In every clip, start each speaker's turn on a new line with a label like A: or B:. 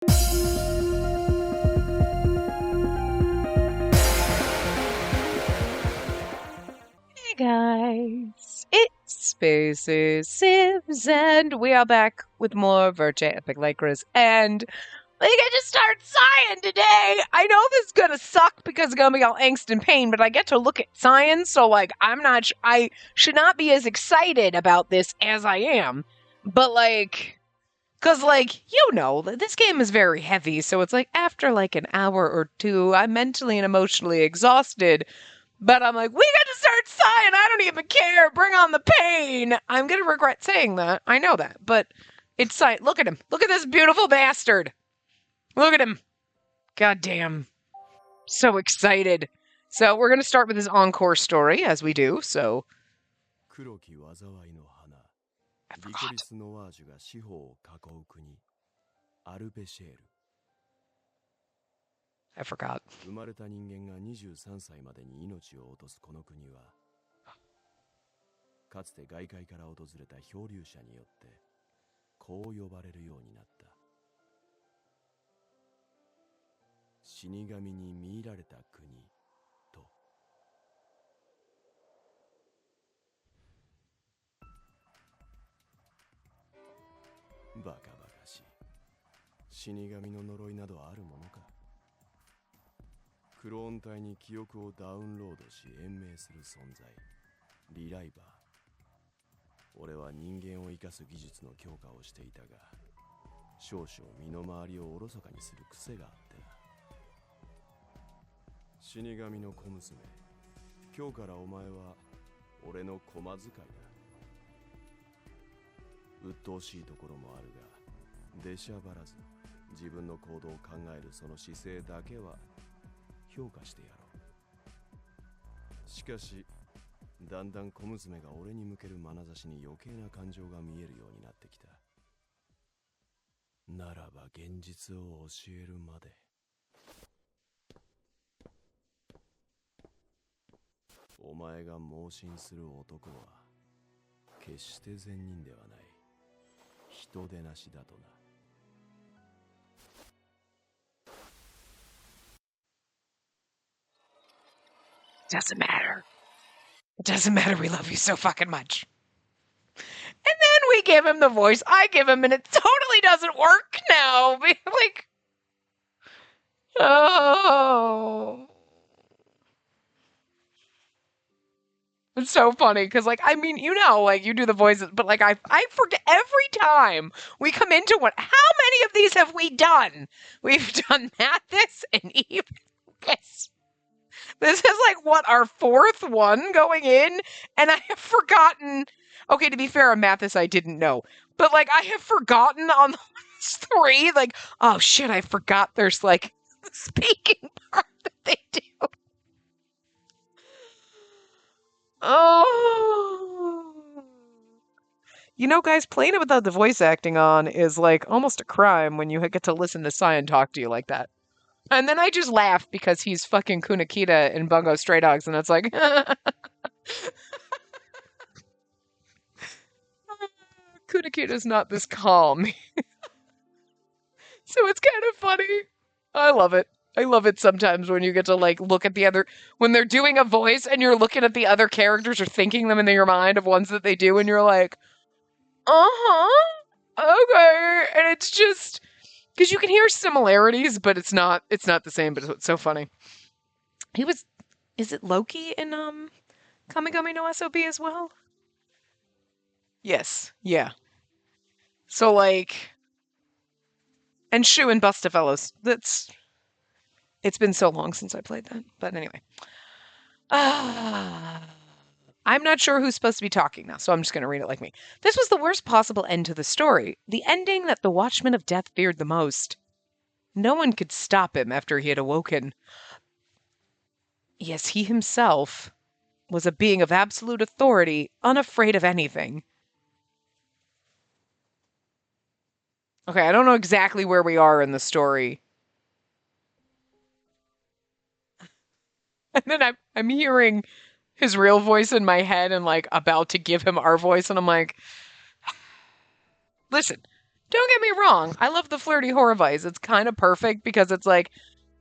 A: Hey guys, it's Spaces Sibs, and we are back with more Virche Epic Lycoris, and we get to start Cyan today! I know this is gonna suck because it's gonna be all angst and pain, but I get to look at Cyan, so like, I should not be as excited about this as I am, but like, cause like, this game is very heavy, so it's like, after like an hour or two, I'm mentally and emotionally exhausted. But I'm like, we got to start Cyan. I don't even care. Bring on the pain. I'm going to regret saying that. I know that. But it's Cyan. Look at him. Look at this beautiful bastard. Look at him. God damn. So excited. So we're going to start with his encore story, as we do. So. I forgot. I forgot.
B: 生まれた人間が23歳までに命を落とすこの国は、かつて外界から訪れた漂流者によってこう呼ばれるようになった。死神に見入られた国と。バカバカしい。死神の呪いなどあるものか。クローン体に記憶をダウンロードし延命する存在、リライバー。俺は人間を生かす技術の強化をしていたが、少々身の回りをおろそかにする癖があってな。死神の小娘、今日からお前は俺の駒使いだ。鬱陶しいところもあるが、出しゃばらず自分の行動を考えるその姿勢だけは評価してやろう。しかし、だんだん小娘が俺に向ける眼差しに余計な感情が見えるようになってきた。ならば現実を教えるまで。お前が盲信する男は決して善人ではない。人でなしだとな。
A: Doesn't matter. It doesn't matter. We love you so fucking much. And then we give him the voice I give him, and it totally doesn't work now. Like, oh. It's so funny, because, like, I mean, like, you do the voices, but, like, I forget every time we come into one. How many of these have we done? We've done this, and even this. This is like, what, our fourth one going in? And I have forgotten. Okay, to be fair, on Mathis, I didn't know. But, like, I have forgotten on the three. Like, oh, shit, I forgot there's, like, the speaking part that they do. Oh. You know, guys, playing it without the voice acting on is, like, almost a crime when you get to listen to Cyan talk to you like that. And then I just laugh because he's fucking Kunakita in Bungo Stray Dogs, and it's like... Kunakita's not this calm. So it's kind of funny. I love it. I love it sometimes when you get to, like, look at the other... When they're doing a voice and you're looking at the other characters or thinking them in your mind of ones that they do, and you're like, uh-huh, okay. And it's just... Because you can hear similarities, but it's not the same, but it's so funny. Is it Loki in Kamigami no SOB as well? Yes, yeah. So, like, and Shu and Bustafellas. It's been so long since I played that. But anyway. I'm not sure who's supposed to be talking now, so I'm just going to read it like me. This was the worst possible end to the story. The ending that the Watchman of Death feared the most. No one could stop him after he had awoken. Yes, he himself was a being of absolute authority, unafraid of anything. Okay, I don't know exactly where we are in the story. And then I'm hearing his real voice in my head and, like, about to give him our voice, and I'm like, listen, Don't get me wrong. I love the flirty horror voice. It's kind of perfect because it's like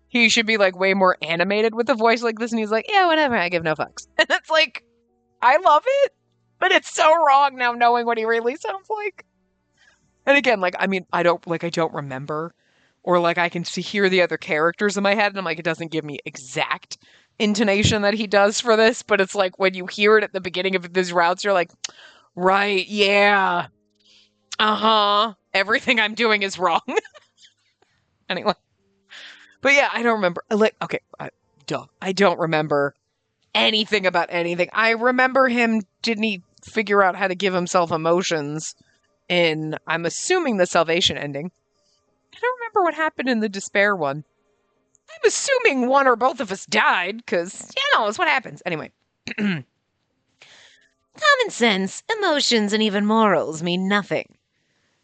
A: he should be like way more animated with a voice like this, and he's like, yeah, whatever, I give no fucks. And it's like, I love it, but it's so wrong now knowing what he really sounds like. And again, like, I mean, I don't remember, or like I can hear the other characters in my head, and I'm like, it doesn't give me exact intonation that he does for this, but it's like when you hear it at the beginning of these routes, you're like, right, yeah, everything I'm doing is wrong. Anyway, but yeah, I don't remember. Like, okay, I don't remember anything about anything. I remember him, didn't he figure out how to give himself emotions in, I'm assuming, the Salvation ending. I don't remember what happened in the Despair one. I'm assuming one or both of us died, because, you know, it's what happens. Anyway.
C: Common sense, emotions, and even morals mean nothing.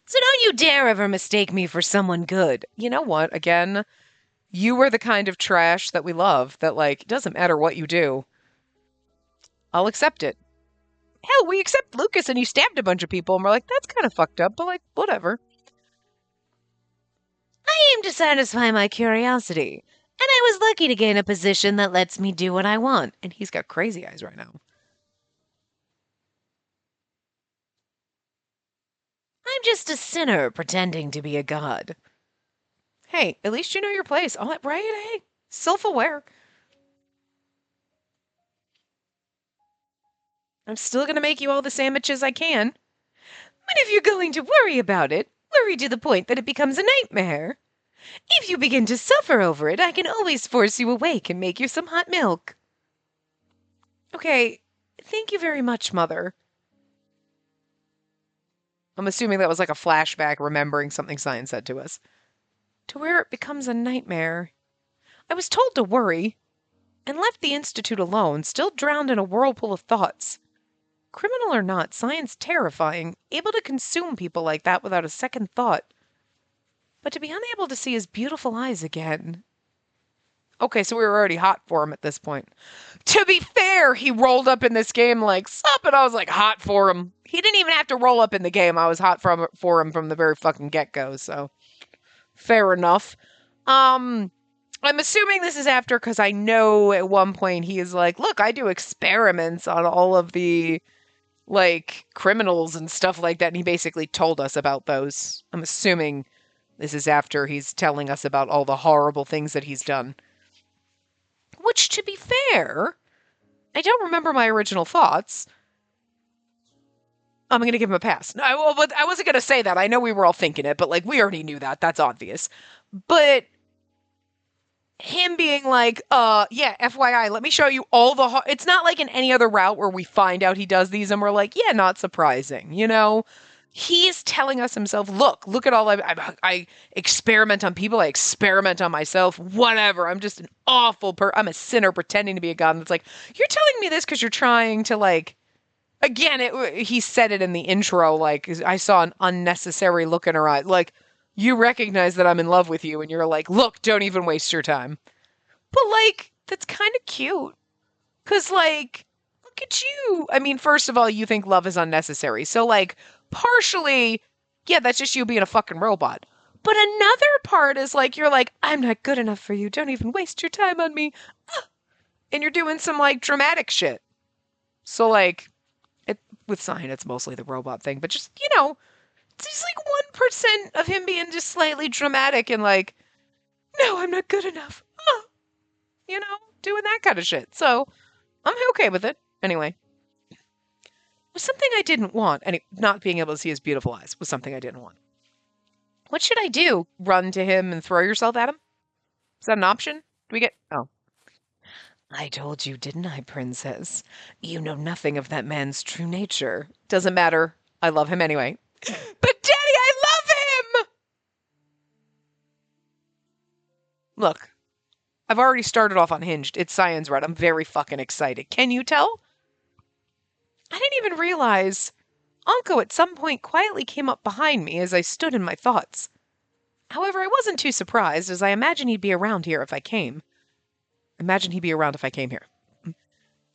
C: So don't you dare ever mistake me for someone good.
A: You know what? Again, you are the kind of trash that we love, that, like, it doesn't matter what you do. I'll accept it. Hell, we accept Lucas and he stabbed a bunch of people, and we're like, that's kind of fucked up, but, like, whatever.
C: I aim to satisfy my curiosity, and I was lucky to gain a position that lets me do what I want.
A: And he's got crazy eyes right now.
C: I'm just a sinner pretending to be a god.
A: Hey, at least you know your place. All right, hey, self-aware. I'm still gonna make you all the sandwiches I can.
C: But if you're going to worry about it, worry to the point that it becomes a nightmare. If you begin to suffer over it, I can always force you awake and make you some hot milk.
A: Okay, thank you very much, Mother. I'm assuming that was like a flashback remembering something Science said to us. To where it becomes a nightmare. I was told to worry, and left the Institute alone, still drowned in a whirlpool of thoughts. Criminal or not, Science terrifying, able to consume people like that without a second thought. But to be unable to see his beautiful eyes again. Okay, so we were already hot for him at this point. To be fair, he rolled up in this game like, sup, and I was like, hot for him. He didn't even have to roll up in the game. I was hot for him from the very fucking get-go, so fair enough. I'm assuming this is after, because I know at one point he is like, look, I do experiments on all of the, like, criminals and stuff like that, and he basically told us about those. I'm assuming this is after he's telling us about all the horrible things that he's done. Which, to be fair, I don't remember my original thoughts. I'm going to give him a pass. No, I wasn't going to say that. I know we were all thinking it, but, like, we already knew that. That's obvious. But him being like, yeah, FYI, let me show you all the... It's not like in any other route where we find out he does these and we're like, yeah, not surprising, you know? He's telling us himself, look at all I experiment on people, I experiment on myself, whatever. I'm just an awful I'm a sinner pretending to be a god. And it's like, you're telling me this because you're trying to, like, again, he said it in the intro, like, I saw an unnecessary look in her eye. Like, you recognize that I'm in love with you, and you're like, look, don't even waste your time. But, like, that's kind of cute. Because, like, look at you. I mean, first of all, you think love is unnecessary. So, like, partially, yeah, that's just you being a fucking robot. But another part is like, you're like, I'm not good enough for you. Don't even waste your time on me. And you're doing some, like, dramatic shit. So, like, with Sign, it's mostly the robot thing. But just, you know, it's just like 1% of him being just slightly dramatic and like, no, I'm not good enough. You know, doing that kind of shit. So, I'm okay with it. Anyway. Was something I didn't want, and not being able to see his beautiful eyes was something I didn't want. What should I do? Run to him and throw yourself at him? Is that an option? Do we get... Oh.
C: I told you, didn't I, princess? You know nothing of that man's true nature.
A: Doesn't matter. I love him anyway. But Daddy, I love him! Look, I've already started off unhinged. It's Cyan's right. I'm very fucking excited. Can you tell? I didn't even realize Anko at some point quietly came up behind me as I stood in my thoughts. However, I wasn't too surprised, as I imagined he'd be around here if I came. Imagine he'd be around if I came here.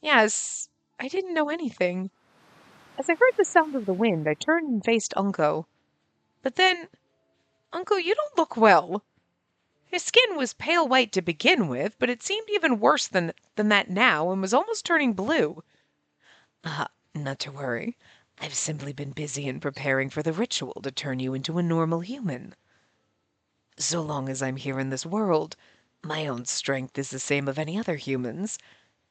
A: Yes, I didn't know anything. As I heard the sound of the wind, I turned and faced Anko. But then,
C: Uncle, you don't look well. His skin was pale white to begin with, but it seemed even worse than that now and was almost turning blue. Not to worry. I've simply been busy in preparing for the ritual to turn you into a normal human. So long as I'm here in this world, my own strength is the same of any other humans.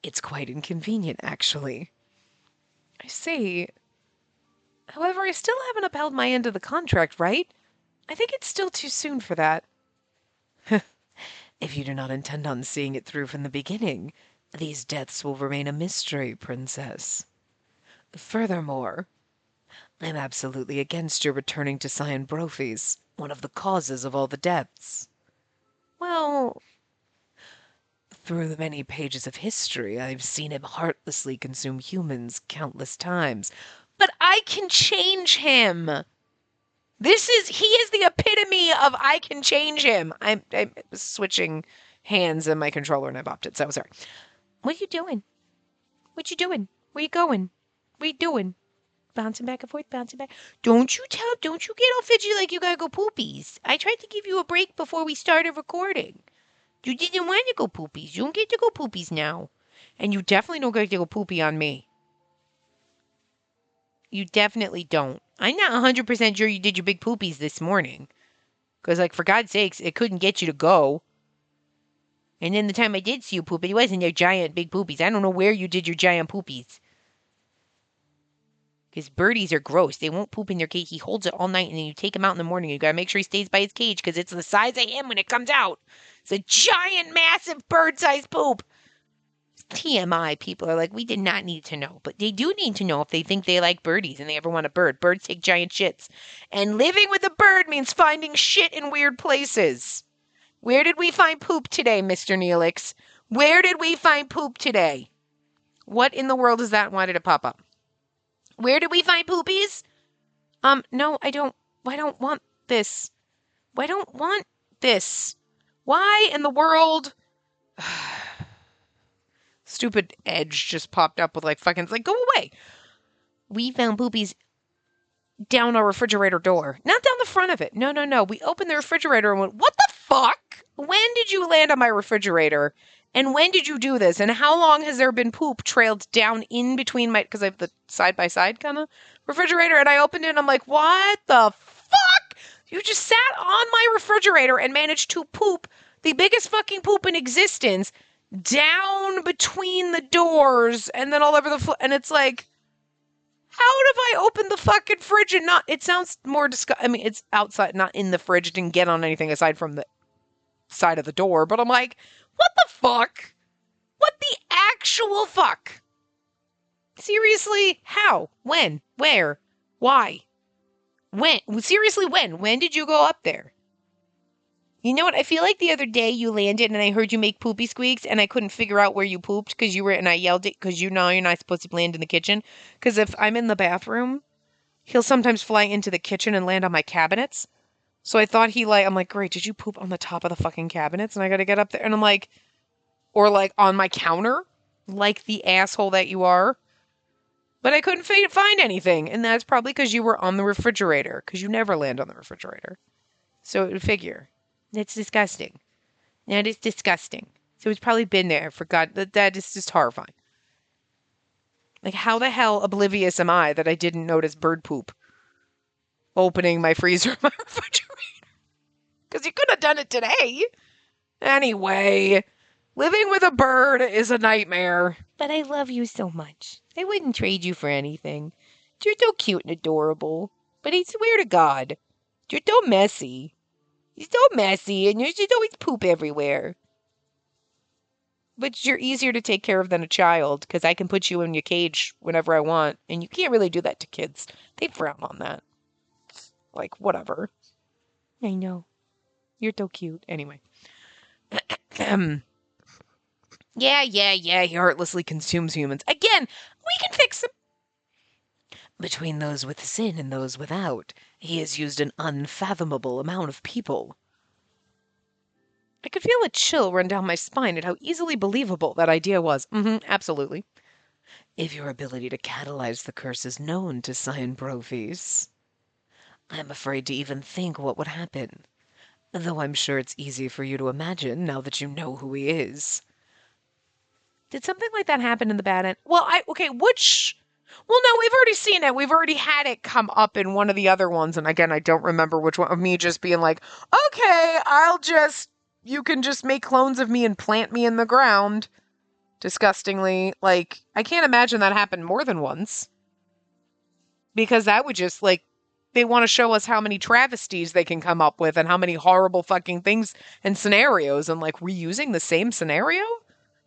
C: It's quite inconvenient, actually. I see. However, I still haven't upheld my end of the contract, right? I think it's still too soon for that. If you do not intend on seeing it through from the beginning, these deaths will remain a mystery, Princess. Furthermore, I'm absolutely against your returning to Cyan Brophies, one of the causes of all the deaths. Well, through the many pages of history, I've seen him heartlessly consume humans countless times. But I can change him! He is the epitome of I can change him. I'm switching hands in my controller and I bopped it, so sorry. What are you doing? What you doing? Where you going? What you doing? Bouncing back and forth, bouncing back. Don't you get all fidgety like you gotta go poopies. I tried to give you a break before we started recording. You didn't want to go poopies. You don't get to go poopies now. And you definitely don't get to go poopy on me. You definitely don't. I'm not 100% sure you did your big poopies this morning. Because, for God's sakes, it couldn't get you to go. And then the time I did see you poop, it wasn't your giant big poopies. I don't know where you did your giant poopies. Because birdies are gross. They won't poop in their cage. He holds it all night, and then you take him out in the morning. You got to make sure he stays by his cage, because it's the size of him when it comes out. It's a giant, massive bird-sized poop. TMI, people are like, we did not need to know. But they do need to know if they think they like birdies and they ever want a bird. Birds take giant shits. And living with a bird means finding shit in weird places. Where did we find poop today, Mr. Neelix? Where did we find poop today? What in the world is that? Why did it pop up? Where did we find poopies? No, I don't want this. I don't want this. Why in the world? Stupid Edge just popped up with fucking, go away. We found poopies down our refrigerator door. Not down the front of it. No. We opened the refrigerator and went, what the fuck? When did you land on my refrigerator? And when did you do this? And how long has there been poop trailed down in between because I have the side-by-side kind of refrigerator, and I opened it and I'm like, what the fuck? You just sat on my refrigerator and managed to poop the biggest fucking poop in existence down between the doors and then all over the floor. And it's like, how have I opened the fucking fridge and not, it sounds more disgusting. I mean, it's outside, not in the fridge. It didn't get on anything aside from the side of the door. But I'm like, what the fuck? What the actual fuck? Seriously? How? When? Where? Why? When? Seriously, when? When did you go up there? You know what? I feel like the other day you landed and I heard you make poopy squeaks and I couldn't figure out where you pooped because you were, and I yelled it because you know you're not supposed to land in the kitchen. Because if I'm in the bathroom, he'll sometimes fly into the kitchen and land on my cabinets. So I thought I'm like, great, did you poop on the top of the fucking cabinets? And I got to get up there and I'm like, or on my counter, like the asshole that you are. But I couldn't find anything. And that's probably because you were on the refrigerator, because you never land on the refrigerator. So it would figure. It's disgusting. That is disgusting. So it's probably been there for God. That is just horrifying. How the hell oblivious am I that I didn't notice bird poop opening my freezer and my refrigerator? Because you could have done it today. Anyway, living with a bird is a nightmare. But I love you so much. I wouldn't trade you for anything. You're so cute and adorable. But I swear to God, you're so messy. You're so messy, and you should always poop everywhere. But you're easier to take care of than a child, because I can put you in your cage whenever I want, and you can't really do that to kids. They frown on that. Whatever. I know. You're so cute. Anyway. Yeah, he heartlessly consumes humans. Again, we can fix him. Between those with sin and those without, he has used an unfathomable amount of people. I could feel a chill run down my spine at how easily believable that idea was. Absolutely. If your ability to catalyze the curse is known to Cyan Brophies, I'm afraid to even think what would happen. Though I'm sure it's easy for you to imagine now that you know who he is. Did something like that happen in the bad end? Well, Well, no, we've already seen it. We've already had it come up in one of the other ones. And again, I don't remember which one of me just being like, okay, you can just make clones of me and plant me in the ground. Disgustingly. Like, I can't imagine that happened more than once. Because that would just, like, they want to show us how many travesties they can come up with and how many horrible fucking things and scenarios and, like, reusing the same scenario?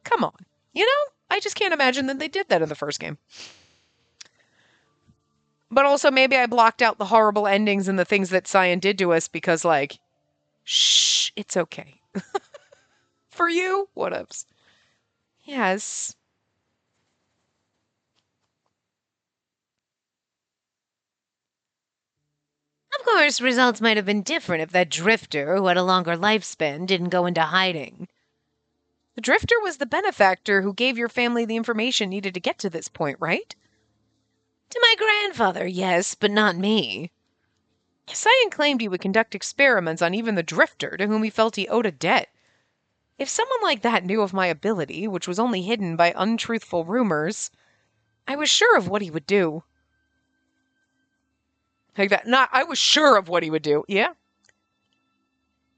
C: Come on. You know? I just can't imagine that they did that in the first game. But also, maybe I blocked out the horrible endings and the things that Cyan did to us because, like, shh, it's okay. For you, whatevs. Yes.
A: Of course, results might have been different if that drifter, who had a longer lifespan, didn't go into hiding.
C: The drifter was the benefactor who gave your family the information needed to get to this point, right?
A: To my grandfather, yes, but not me.
C: Cyan claimed he would conduct experiments on even the drifter, to whom he felt he owed a debt. If someone like that knew of my ability, which was only hidden by untruthful rumors, I was sure of what he would do. Like that. I was sure of what he would do. Yeah?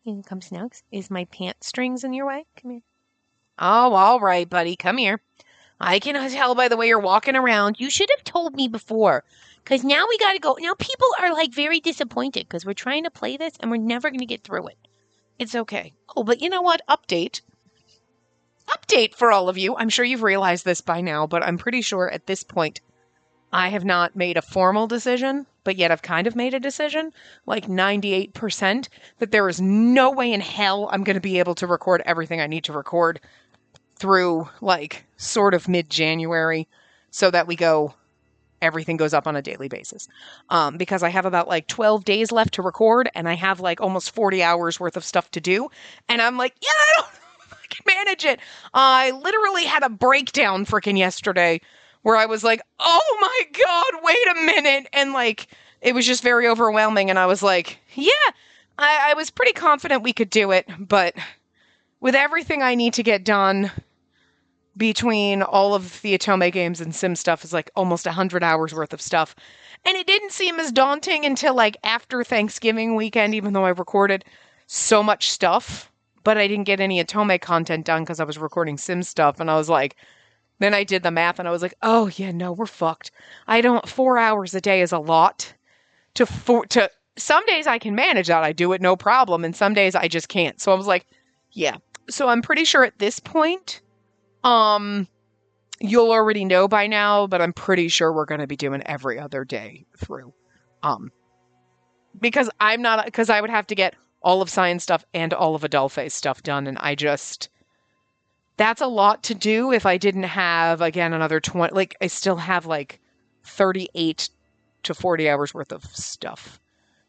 A: You can come snacks. Is my pant strings in your way? Come here.
C: Oh, all right, buddy. Come here. I can tell by the way you're walking around.
A: You should have told me before. Because now we got to go. Now people are like very disappointed because we're trying to play this and we're never going to get through it.
C: It's okay. Oh, but you know what? Update for all of you. I'm sure you've realized this by now, but I'm pretty sure at this point I have not made a formal decision, but yet I've kind of made a decision, like 98%, that there is no way in hell I'm going to be able to record everything I need to record through, like, sort of mid-January, so that everything goes up on a daily basis. Because I have about, like, 12 days left to record, and I have, like, almost 40 hours worth of stuff to do, and I'm like, yeah, I don't know if I can manage it. I literally had a breakdown freaking yesterday, where I was like, oh my god, wait a minute, and, like, it was just very overwhelming, and I was like, yeah, I was pretty confident we could do it, but with everything I need to get done between all of the Otome games and sim stuff is like almost 100 hours worth of stuff. And it didn't seem as daunting until like after Thanksgiving weekend, even though I recorded so much stuff, but I didn't get any Otome content done because I was recording sim stuff. And I was like, then I did the math and I was like, oh yeah, no, we're fucked. 4 hours a day is a lot to some days I can manage that. I do it no problem. And some days I just can't. So I was like, yeah. So I'm pretty sure at this point, you'll already know by now, but I'm pretty sure we're going to be doing every other day through. Because I would have to get all of Science stuff and all of Adolphe's stuff done, and that's a lot to do if I didn't have, again, another 20, like, I still have, like, 38 to 40 hours worth of stuff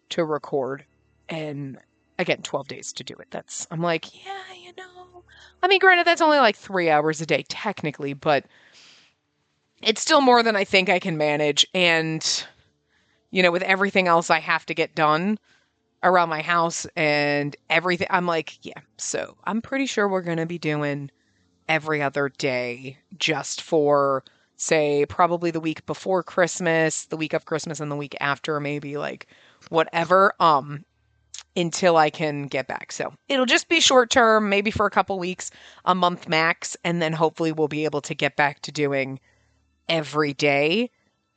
C: to record, and, again, 12 days to do it. I'm like, yeah, you know, I mean, granted, that's only, like, 3 hours a day, technically, but it's still more than I think I can manage, and, you know, with everything else I have to get done around my house and everything, I'm like, yeah, so I'm pretty sure we're going to be doing every other day just for, say, probably the week before Christmas, the week of Christmas, and the week after, maybe, like, whatever, until I can get back. So it'll just be short term, maybe for a couple weeks, a month max, and then hopefully we'll be able to get back to doing every day.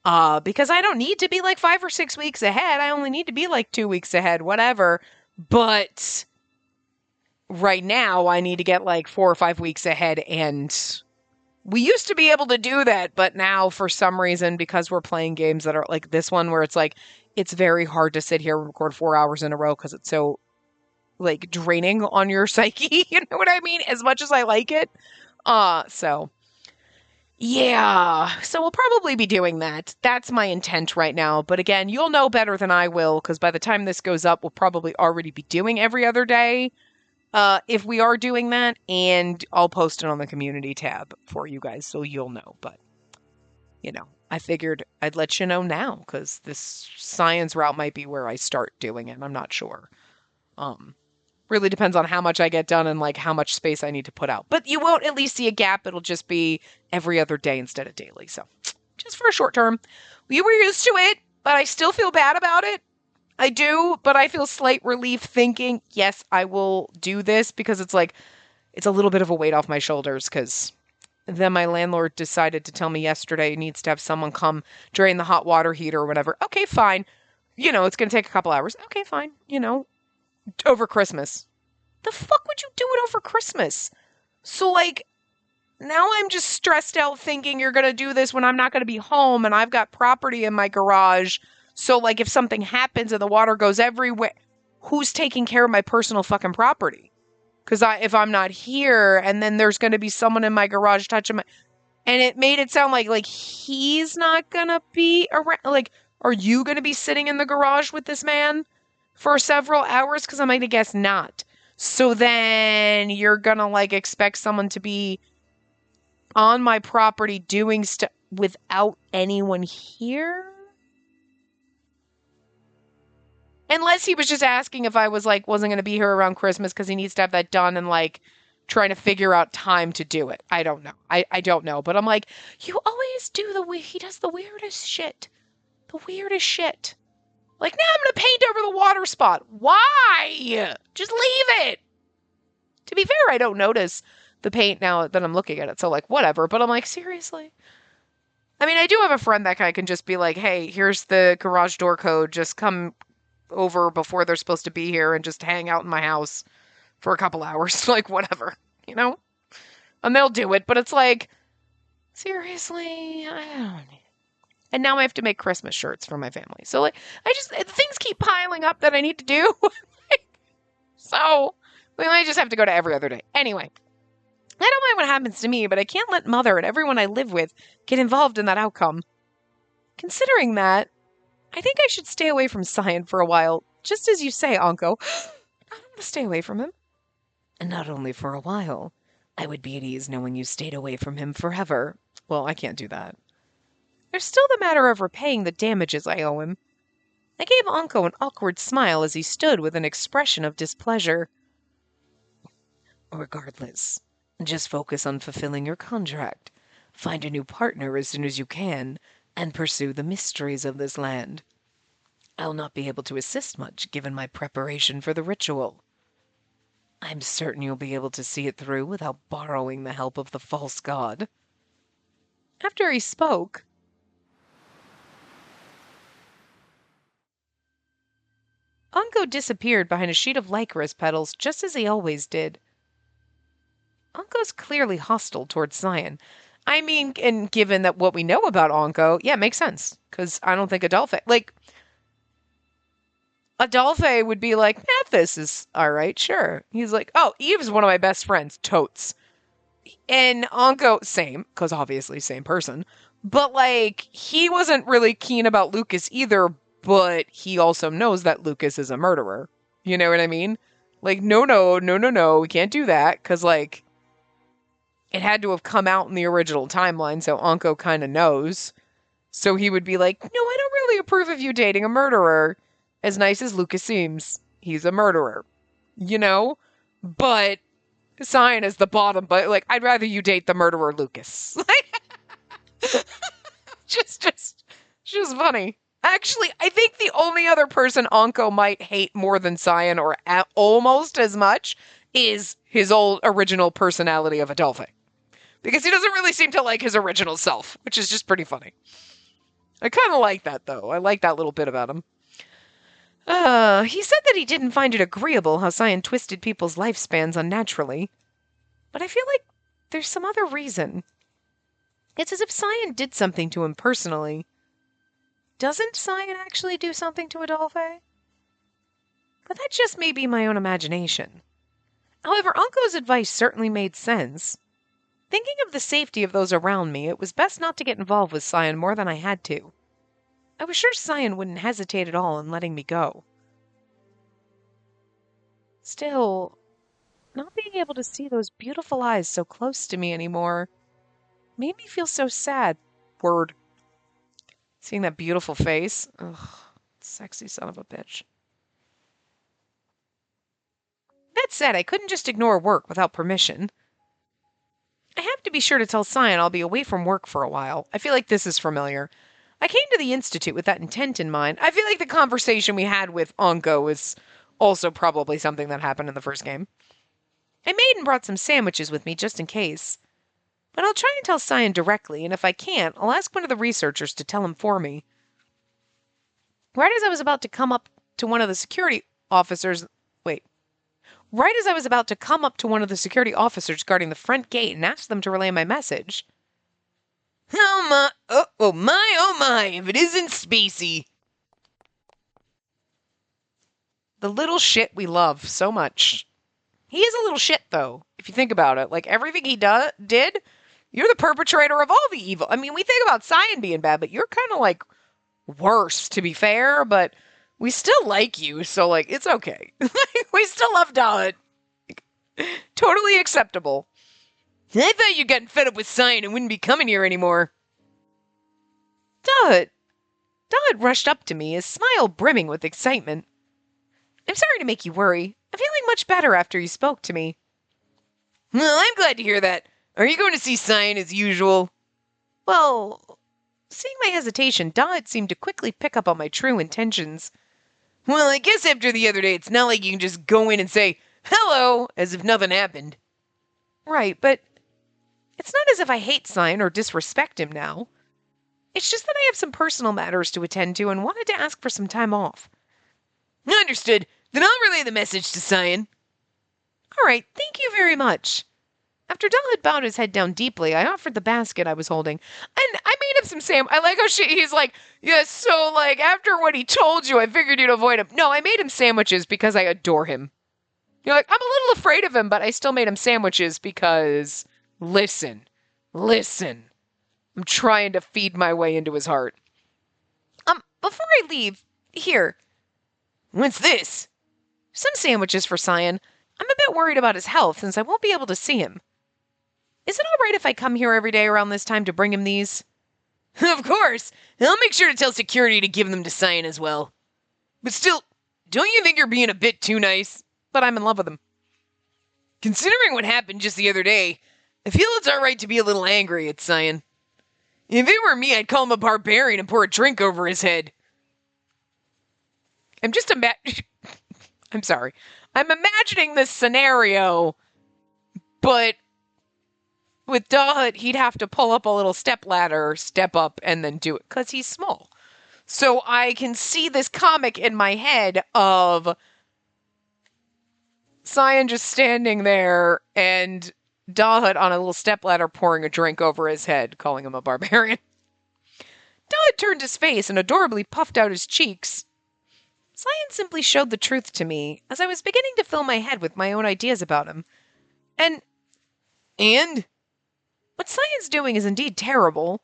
C: Because I don't need to be like 5 or 6 weeks ahead. I only need to be like 2 weeks ahead, whatever. But right now I need to get like 4 or 5 weeks ahead, and we used to be able to do that, but now for some reason, because we're playing games that are like this one where it's like, it's very hard to sit here and record 4 hours in a row because it's so like draining on your psyche. You know what I mean? As much as I like it. So yeah, so we'll probably be doing that. That's my intent right now. But again, you'll know better than I will, because by the time this goes up, we'll probably already be doing every other day. If we are doing that, and I'll post it on the community tab for you guys so you'll know. But, you know, I figured I'd let you know now, because this science route might be where I start doing it. I'm not sure. Really depends on how much I get done and like how much space I need to put out. But you won't at least see a gap. It'll just be every other day instead of daily. So just for a short term. We were used to it, but I still feel bad about it. I do, but I feel slight relief thinking, yes, I will do this because it's like, it's a little bit of a weight off my shoulders because then my landlord decided to tell me yesterday he needs to have someone come drain the hot water heater or whatever. Okay, fine. It's going to take a couple hours. Okay, fine. Over Christmas. The fuck would you do it over Christmas? So, like, now I'm just stressed out thinking you're going to do this when I'm not going to be home and I've got property in my garage. So, like, if something happens and the water goes everywhere, who's taking care of my personal fucking property? Because if I'm not here and then there's going to be someone in my garage touching my... And it made it sound like he's not going to be around. Like, are you going to be sitting in the garage with this man for several hours? Because I'm going to guess not. So then you're going to, like, expect someone to be on my property doing stuff without anyone here? Unless he was just asking if I was, like, wasn't going to be here around Christmas because he needs to have that done and, like, trying to figure out time to do it. I don't know. I don't know. But I'm like, you always do he does the weirdest shit. The weirdest shit. Like, now I'm going to paint over the water spot. Why? Just leave it. To be fair, I don't notice the paint now that I'm looking at it. So, like, whatever. But I'm like, seriously? I mean, I do have a friend that I can just be like, hey, here's the garage door code. Just come over before they're supposed to be here and just hang out in my house for a couple hours. Like, whatever, And they'll do it. But it's like, seriously? I don't know. And now I have to make Christmas shirts for my family. So, like, things keep piling up that I need to do. So, we might just have to go to every other day. Anyway, I don't mind what happens to me, but I can't let Mother and everyone I live with get involved in that outcome. Considering that, I think I should stay away from Cyan for a while. Just as you say, Anko. I don't want to stay away from him. And not only for a while. I would be at ease knowing you stayed away from him forever. Well, I can't do that. There's still the matter of repaying the damages I owe him. I gave Anko an awkward smile as he stood with an expression of displeasure. Regardless, just focus on fulfilling your contract. Find a new partner as soon as you can, and pursue the mysteries of this land. I'll not be able to assist much given my preparation for the ritual. I'm certain you'll be able to see it through without borrowing the help of the false god. After he spoke, Anko disappeared behind a sheet of Lycoris petals just as he always did. Anko's clearly hostile towards Cyan. I mean, and given that what we know about Anko, yeah, it makes sense. Because I don't think Adolphe... Like, Adolphe would be like, this is all right, sure. He's like, oh, Eve's one of my best friends, totes. And Anko, same, because obviously same person. But, like, he wasn't really keen about Lucas either, but he also knows that Lucas is a murderer. You know what I mean? Like, no, we can't do that, because, like, it had to have come out in the original timeline, so Anko kind of knows. So he would be like, no, I don't really approve of you dating a murderer. As nice as Lucas seems, he's a murderer. But Cyan is the bottom, but, like, I'd rather you date the murderer Lucas. just funny. Actually, I think the only other person Anko might hate more than Cyan, or almost as much, is his old original personality of Adolphe. Because he doesn't really seem to like his original self, which is just pretty funny. I kind of like that, though. I like that little bit about him. He said that he didn't find it agreeable how Cyan twisted people's lifespans unnaturally. But I feel like there's some other reason. It's as if Cyan did something to him personally. Doesn't Cyan actually do something to Adolphe? But that just may be my own imagination. However, Anko's advice certainly made sense. Thinking of the safety of those around me, it was best not to get involved with Cyan more than I had to. I was sure Cyan wouldn't hesitate at all in letting me go. Still, not being able to see those beautiful eyes so close to me anymore made me feel so sad. Word. Seeing that beautiful face. Ugh, sexy son of a bitch. That said, I couldn't just ignore work without permission. I have to be sure to tell Cyan I'll be away from work for a while. I feel like this is familiar. I came to the Institute with that intent in mind. I feel like the conversation we had with Onko is also probably something that happened in the first game. I made and brought some sandwiches with me just in case. But I'll try and tell Cyan directly, and if I can't, I'll ask one of the researchers to tell him for me. Right as I was about to come up to one of the security officers... Wait. Right as I was about to come up to one of the security officers guarding the front gate and ask them to relay my message. Oh my, if it isn't Spacey. The little shit we love so much. He is a little shit, though, if you think about it. Like, everything he did, you're the perpetrator of all the evil. I mean, we think about Cyan being bad, but you're kind of, like, worse, to be fair, but we still like you, so, like, it's okay. We still love Dalit. Totally acceptable. I thought you'd gotten fed up with Cyan and wouldn't be coming here anymore. Dalit rushed up to me, his smile brimming with excitement. I'm sorry to make you worry. I'm feeling much better after you spoke to me. Well, I'm glad to hear that. Are you going to see Cyan as usual? Well, seeing my hesitation, Dalit seemed to quickly pick up on my true intentions. Well, I guess after the other day, it's not like you can just go in and say, hello, as if nothing happened. Right, but it's not as if I hate Cyan or disrespect him now. It's just that I have some personal matters to attend to and wanted to ask for some time off. Understood. Then I'll relay the message to Cyan. All right, thank you very much. After Dalit bowed his head down deeply, I offered the basket I was holding. And I made him some I like how he's like, yes, so, like, after what he told you, I figured you'd avoid him. No, I made him sandwiches because I adore him. You're like, I'm a little afraid of him, but I still made him sandwiches because, listen. I'm trying to feed my way into his heart. Before I leave, here. What's this? Some sandwiches for Cyan. I'm a bit worried about his health since I won't be able to see him. Is it all right if I come here every day around this time to bring him these? Of course. I'll make sure to tell security to give them to Cyan as well. But still, don't you think you're being a bit too nice? But I'm in love with him. Considering what happened just the other day, I feel it's all right to be a little angry at Cyan. If it were me, I'd call him a barbarian and pour a drink over his head. I'm sorry. I'm imagining this scenario, but with Dalit, he'd have to pull up a little step ladder, step up, and then do it, because he's small. So I can see this comic in my head of Cyan just standing there and Dalit on a little step ladder pouring a drink over his head, calling him a barbarian. Dalit turned his face and adorably puffed out his cheeks. Cyan simply showed the truth to me, as I was beginning to fill my head with my own ideas about him. And? What Cyan's doing is indeed terrible,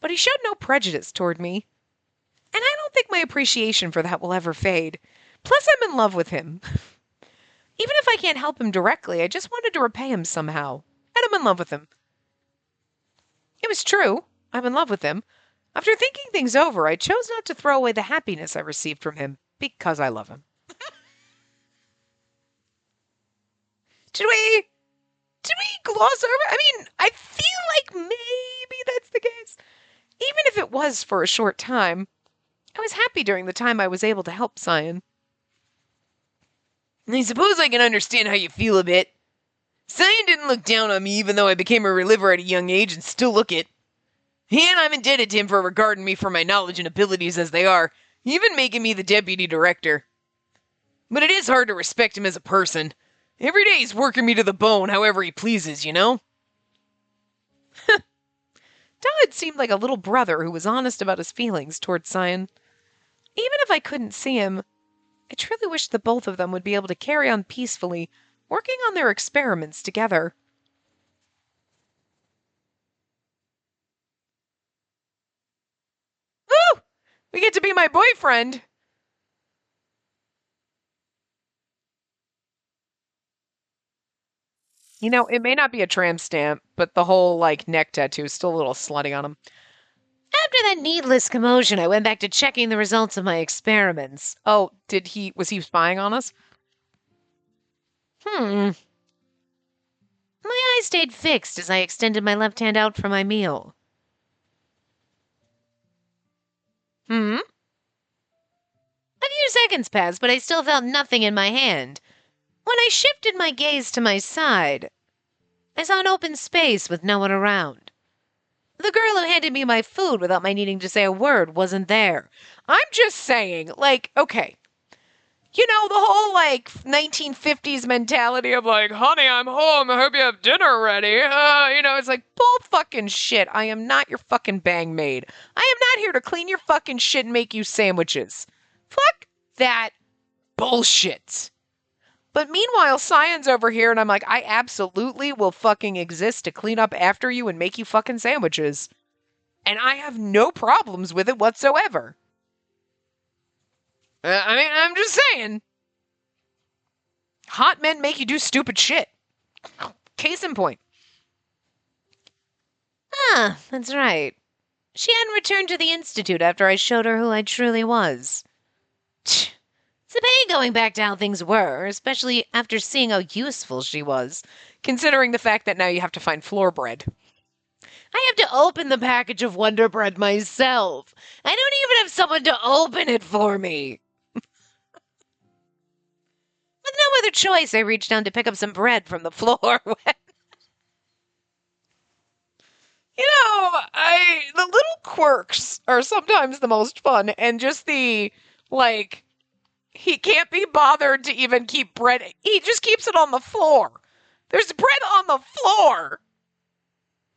C: but he showed no prejudice toward me. And I don't think my appreciation for that will ever fade. Plus, I'm in love with him. Even if I can't help him directly, I just wanted to repay him somehow. And I'm in love with him. It was true. I'm in love with him. After thinking things over, I chose not to throw away the happiness I received from him. Because I love him. Did we gloss over? I mean, I feel like maybe that's the case. Even if it was for a short time, I was happy during the time I was able to help Cyan. I suppose I can understand how you feel a bit. Cyan didn't look down on me even though I became a reliever at a young age and still look it. And I'm indebted to him for regarding me for my knowledge and abilities as they are, even making me the deputy director. But it is hard to respect him as a person. Every day he's working me to the bone however he pleases, you know? Dalit seemed like a little brother who was honest about his feelings toward Cyan. Even if I couldn't see him, I truly wished the both of them would be able to carry on peacefully, working on their experiments together. Woo! We get to be my boyfriend! You know, it may not be a tramp stamp, but the whole, like, neck tattoo is still a little slutty on him. After that needless commotion, I went back to checking the results of my experiments. Oh, was he spying on us? My eyes stayed fixed as I extended my left hand out for my meal. A few seconds passed, but I still felt nothing in my hand. When I shifted my gaze to my side, I saw an open space with no one around. The girl who handed me my food without my needing to say a word wasn't there.
A: I'm just saying, like, okay. You know, the whole, like, 1950s mentality of, like, honey, I'm home. I hope you have dinner ready. It's like, bull fucking shit. I am not your fucking bang maid. I am not here to clean your fucking shit and make you sandwiches. Fuck that bullshit. But meanwhile, Cyan's over here, and I'm like, I absolutely will fucking exist to clean up after you and make you fucking sandwiches. And I have no problems with it whatsoever. I'm just saying. Hot men make you do stupid shit. Case in point.
C: Ah, that's right. She hadn't returned to the Institute after I showed her who I truly was. It's a pain going back to how things were, especially after seeing how useful she was.
A: Considering the fact that now you have to find floor bread.
C: I have to open the package of Wonder Bread myself. I don't even have someone to open it for me. With no other choice, I reached down to pick up some bread from the floor.
A: The little quirks are sometimes the most fun, and just the, like, he can't be bothered to even keep bread. He just keeps it on the floor. There's bread on the floor.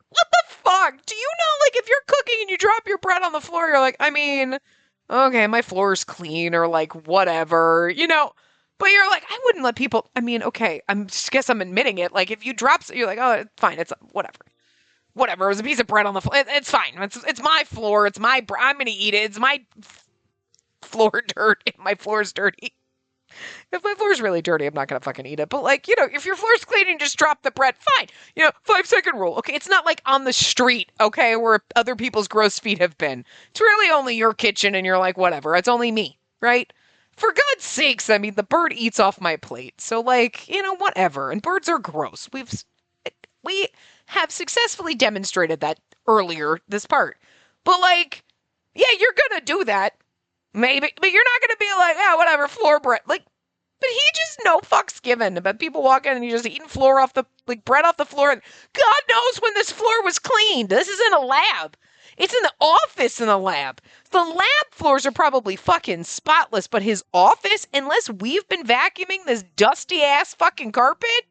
A: What the fuck? Do you know, like, if you're cooking and you drop your bread on the floor, you're like, I mean, okay, my floor's clean, or, like, whatever, But you're like, I wouldn't let people, I mean, okay, guess I'm admitting it. Like, if you drop, you're like, oh, fine, it's whatever. Whatever, it was a piece of bread on the floor. It's fine. It's my floor. It's my I'm going to eat it. It's my floor dirt. If my floor's dirty. If my floor's really dirty, I'm not going to fucking eat it. But, like, if your floor's clean and just drop the bread, fine. 5-second rule. Okay, it's not like on the street, okay, where other people's gross feet have been. It's really only your kitchen, and you're like, whatever. It's only me, right? For God's sakes, I mean, the bird eats off my plate. So, like, whatever. And birds are gross. We have successfully demonstrated that earlier, this part. But, like, yeah, you're gonna do that. Maybe. But you're not gonna be like, yeah, whatever, floor bread. Like, but he just no fucks given about people walking and he's just eating bread off the floor. And God knows when this floor was cleaned. This isn't a lab. It's in the office in the lab. The lab floors are probably fucking spotless, but his office, unless we've been vacuuming this dusty ass fucking carpet,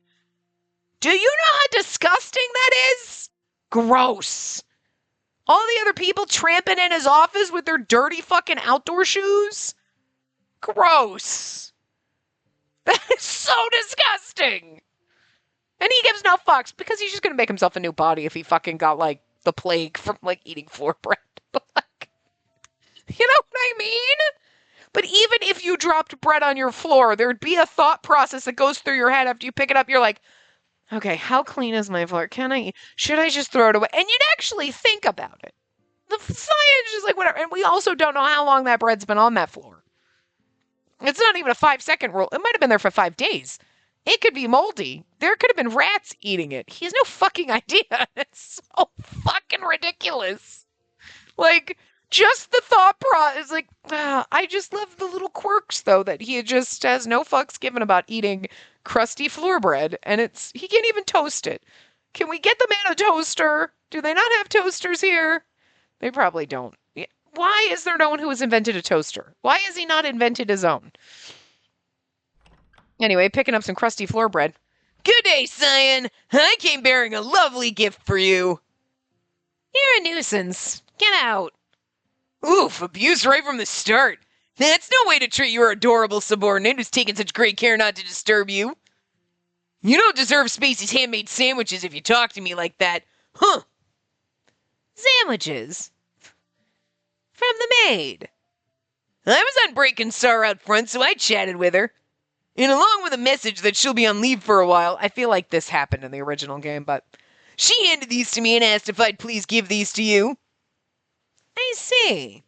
A: do you know how disgusting that is? Gross. All the other people tramping in his office with their dirty fucking outdoor shoes? Gross. That is so disgusting. And he gives no fucks because he's just going to make himself a new body if he fucking got, like, the plague from, like, eating floor bread. Like, you know what I mean? But even if you dropped bread on your floor, there'd be a thought process that goes through your head after you pick it up. You're like, okay, how clean is my floor? Should I just throw it away? And you'd actually think about it. The science is like, whatever. And we also don't know how long that bread's been on that floor. It's not even a 5-second rule. It might have been there for 5 days. It could be moldy. There could have been rats eating it. He has no fucking idea. It's so fucking ridiculous. Like, just the thought process, like, I just love the little quirks, though, that he just has no fucks given about eating crusty floor bread, and he can't even toast it. Can we get the man a toaster? Do they not have toasters here? They probably don't. Why is there no one who has invented a toaster? Why has he not invented his own? Anyway, picking up some crusty floor bread. Good day, Cyan. I came bearing a lovely gift for you.
C: You're a nuisance. Get out.
A: Oof, abuse right from the start. That's no way to treat your adorable subordinate who's taken such great care not to disturb you. You don't deserve Spacey's handmade sandwiches if you talk to me like that. Huh.
C: Sandwiches? From the maid.
A: I was on break and saw her out front, so I chatted with her. And along with a message that she'll be on leave for a while, I feel like this happened in the original game, but she handed these to me and asked if I'd please give these to you.
C: I see.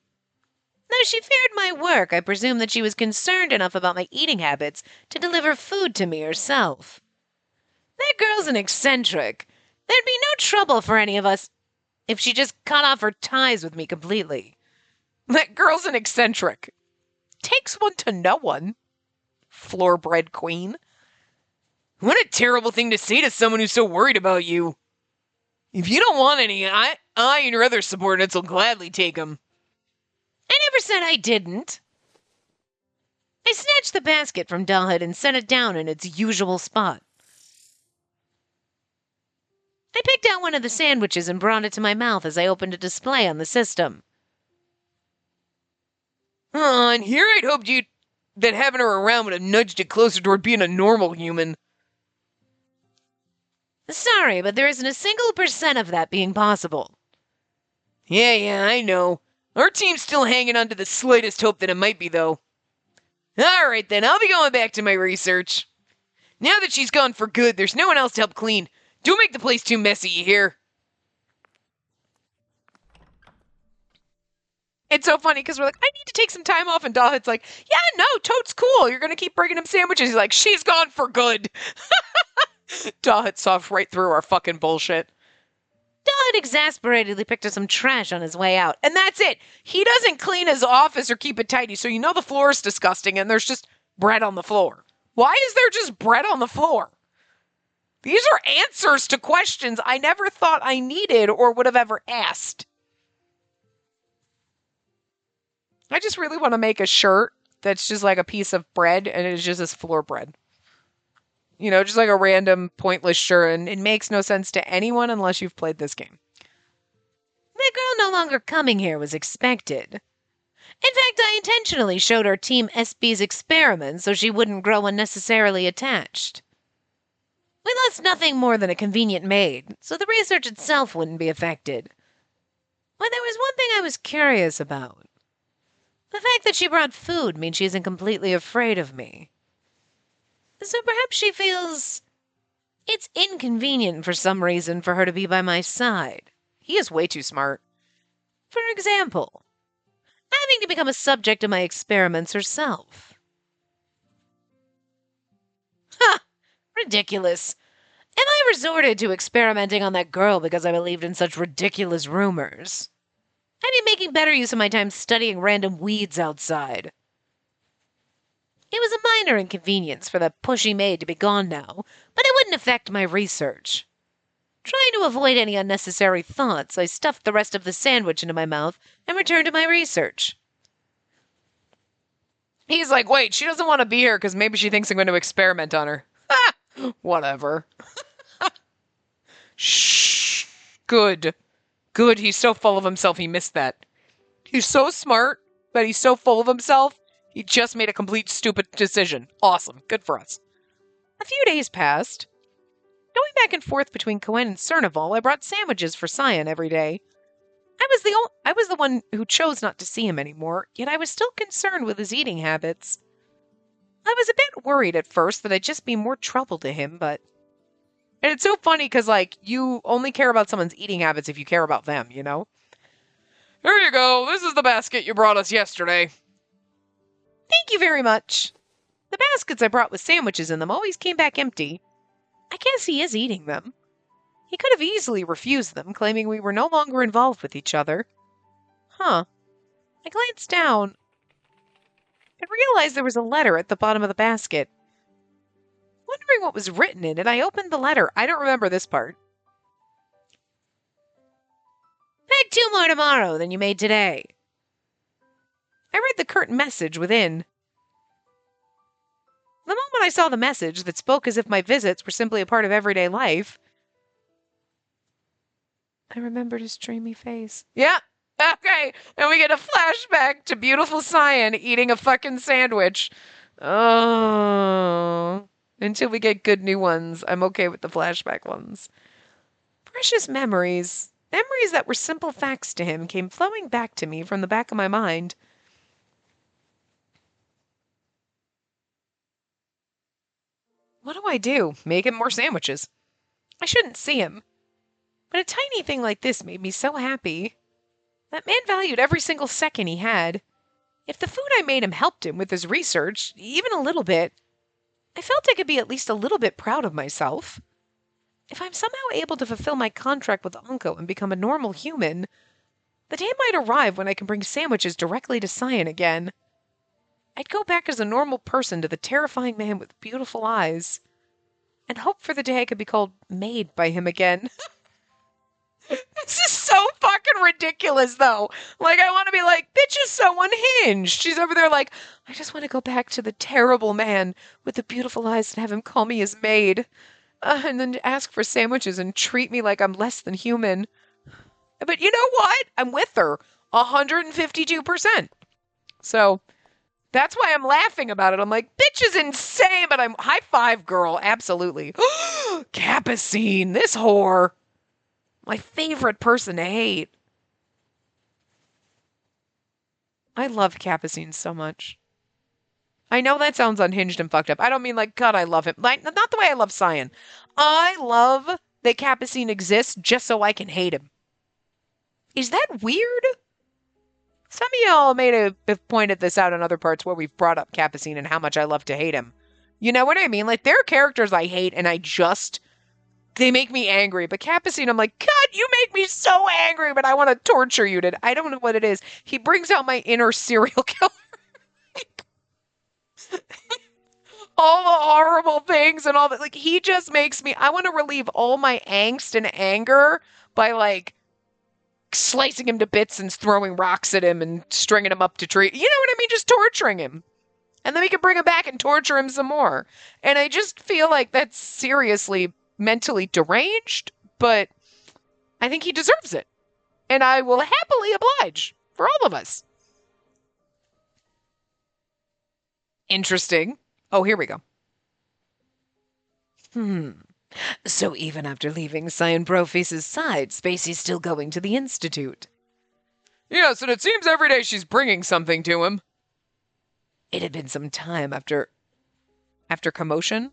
C: Though she feared my work, I presume that she was concerned enough about my eating habits to deliver food to me herself. That girl's an eccentric. There'd be no trouble for any of us if she just cut off her ties with me completely.
A: That girl's an eccentric. Takes one to know one. Floor-bred queen.
C: What a terrible thing to say to someone who's so worried about you. If you don't want any, I and your other subordinates will gladly take them. I never said I didn't. I snatched the basket from Dollhead and set it down in its usual spot. I picked out one of the sandwiches and brought it to my mouth as I opened a display on the system. And here I'd hoped that having her around would have nudged it closer toward being a normal human. Sorry, but there isn't a single % of that being possible. Yeah, I know. Our team's still hanging on to the slightest hope that it might be, though. All right, then, I'll be going back to my research. Now that she's gone for good, there's no one else to help clean. Don't make the place too messy, you hear?
A: It's so funny because we're like, I need to take some time off. And Dollhead's like, yeah, no, Toad's cool. You're going to keep bringing him sandwiches. He's like, she's gone for good. Dollhead saw right through our fucking bullshit.
C: Dollhead exasperatedly picked up some trash on his way out.
A: And that's it. He doesn't clean his office or keep it tidy. So you know the floor is disgusting and there's just bread on the floor. Why is there just bread on the floor? These are answers to questions I never thought I needed or would have ever asked. I just really want to make a shirt that's just like a piece of bread and it's just this floor bread. You know, just like a random pointless shirt, and it makes no sense to anyone unless you've played this game.
C: The girl no longer coming here was expected. In fact, I intentionally showed our Team SB's experiments so she wouldn't grow unnecessarily attached. We lost nothing more than a convenient maid, so the research itself wouldn't be affected. But there was one thing I was curious about. The fact that she brought food means she isn't completely afraid of me. So perhaps she feels it's inconvenient for some reason for her to be by my side.
A: He is way too smart.
C: For example, having to become a subject of my experiments herself. Ha! Ridiculous. If I resorted to experimenting on that girl because I believed in such ridiculous rumors, I'd be making better use of my time studying random weeds outside. It was a minor inconvenience for the pushy maid to be gone now, but it wouldn't affect my research. Trying to avoid any unnecessary thoughts, I stuffed the rest of the sandwich into my mouth and returned to my research.
A: He's like, wait, she doesn't want to be here because maybe she thinks I'm going to experiment on her. Ah, whatever. Shh. Good. Good, he's so full of himself he missed that. He's so smart, but he's so full of himself, he just made a complete stupid decision. Awesome. Good for us. A few days passed. Going back and forth between Cohen and Cernival, I brought sandwiches for Cyan every day. I was the one who chose not to see him anymore, yet I was still concerned with his eating habits. I was a bit worried at first that I'd just be more trouble to him, but... And it's so funny because, like, you only care about someone's eating habits if you care about them, you know? Here you go. This is the basket you brought us yesterday. Thank you very much. The baskets I brought with sandwiches in them always came back empty. I guess he is eating them. He could have easily refused them, claiming we were no longer involved with each other. Huh. I glanced down and realized there was a letter at the bottom of the basket. Wondering what was written in it, I opened the letter. I don't remember this part.
C: Beg 2 more tomorrow than you made today.
A: I read the curt message within. The moment I saw the message that spoke as if my visits were simply a part of everyday life, I remembered his dreamy face. Yeah, okay, and we get a flashback to beautiful Cyan eating a fucking sandwich. Oh, until we get good new ones, I'm okay with the flashback ones. Precious memories, memories that were simple facts to him, came flowing back to me from the back of my mind. What do I do? Make him more sandwiches. I shouldn't see him. But a tiny thing like this made me so happy. That man valued every single second he had.
C: If the food I made him helped him with his research, even a little bit, I felt I could be at least a little bit proud of myself. If I'm somehow able to fulfill my contract with Uncle and become a normal human, the day might arrive when I can bring sandwiches directly to Cyan again. I'd go back as a normal person to the terrifying man with beautiful eyes, and hope for the day I could be called maid by him again. This is so fucking ridiculous, though. Like, I want to be like, bitch is so unhinged. She's over there like, I just want to go back to the terrible man with the beautiful eyes and have him call me his maid. And then ask for sandwiches and treat me like I'm less than human. But you know what? I'm with her 152%. So that's why I'm laughing about it. I'm like, bitch is insane, but I'm high five, girl. Absolutely. Capucine, this whore. My favorite person to hate. I love Capucine so much. I know that sounds unhinged and fucked up. I don't mean like, God, I love him. Like, not the way I love Cyan. I love that Capucine exists just so I can hate him. Is that weird? Some of y'all have pointed this out in other parts where we've brought up Capucine and how much I love to hate him. You know what I mean? Like, there are characters I hate and they make me angry. But Capucine, I'm like, God, you make me so angry, but I want to torture you. I don't know what it is. He brings out my inner serial killer. All the horrible things and all that. Like, he just makes me, I want to relieve all my angst and anger by, like, slicing him to bits and throwing rocks at him and stringing him up to tree. You know what I mean? Just torturing him. And then we can bring him back and torture him some more. And I just feel like that's seriously mentally deranged, but I think he deserves it. And I will happily oblige for all of us. Interesting. Oh, here we go. So even after leaving Cyan Brofeace's side, Spacey's still going to the Institute. Yes, and it seems every day she's bringing something to him. It had been some time after commotion.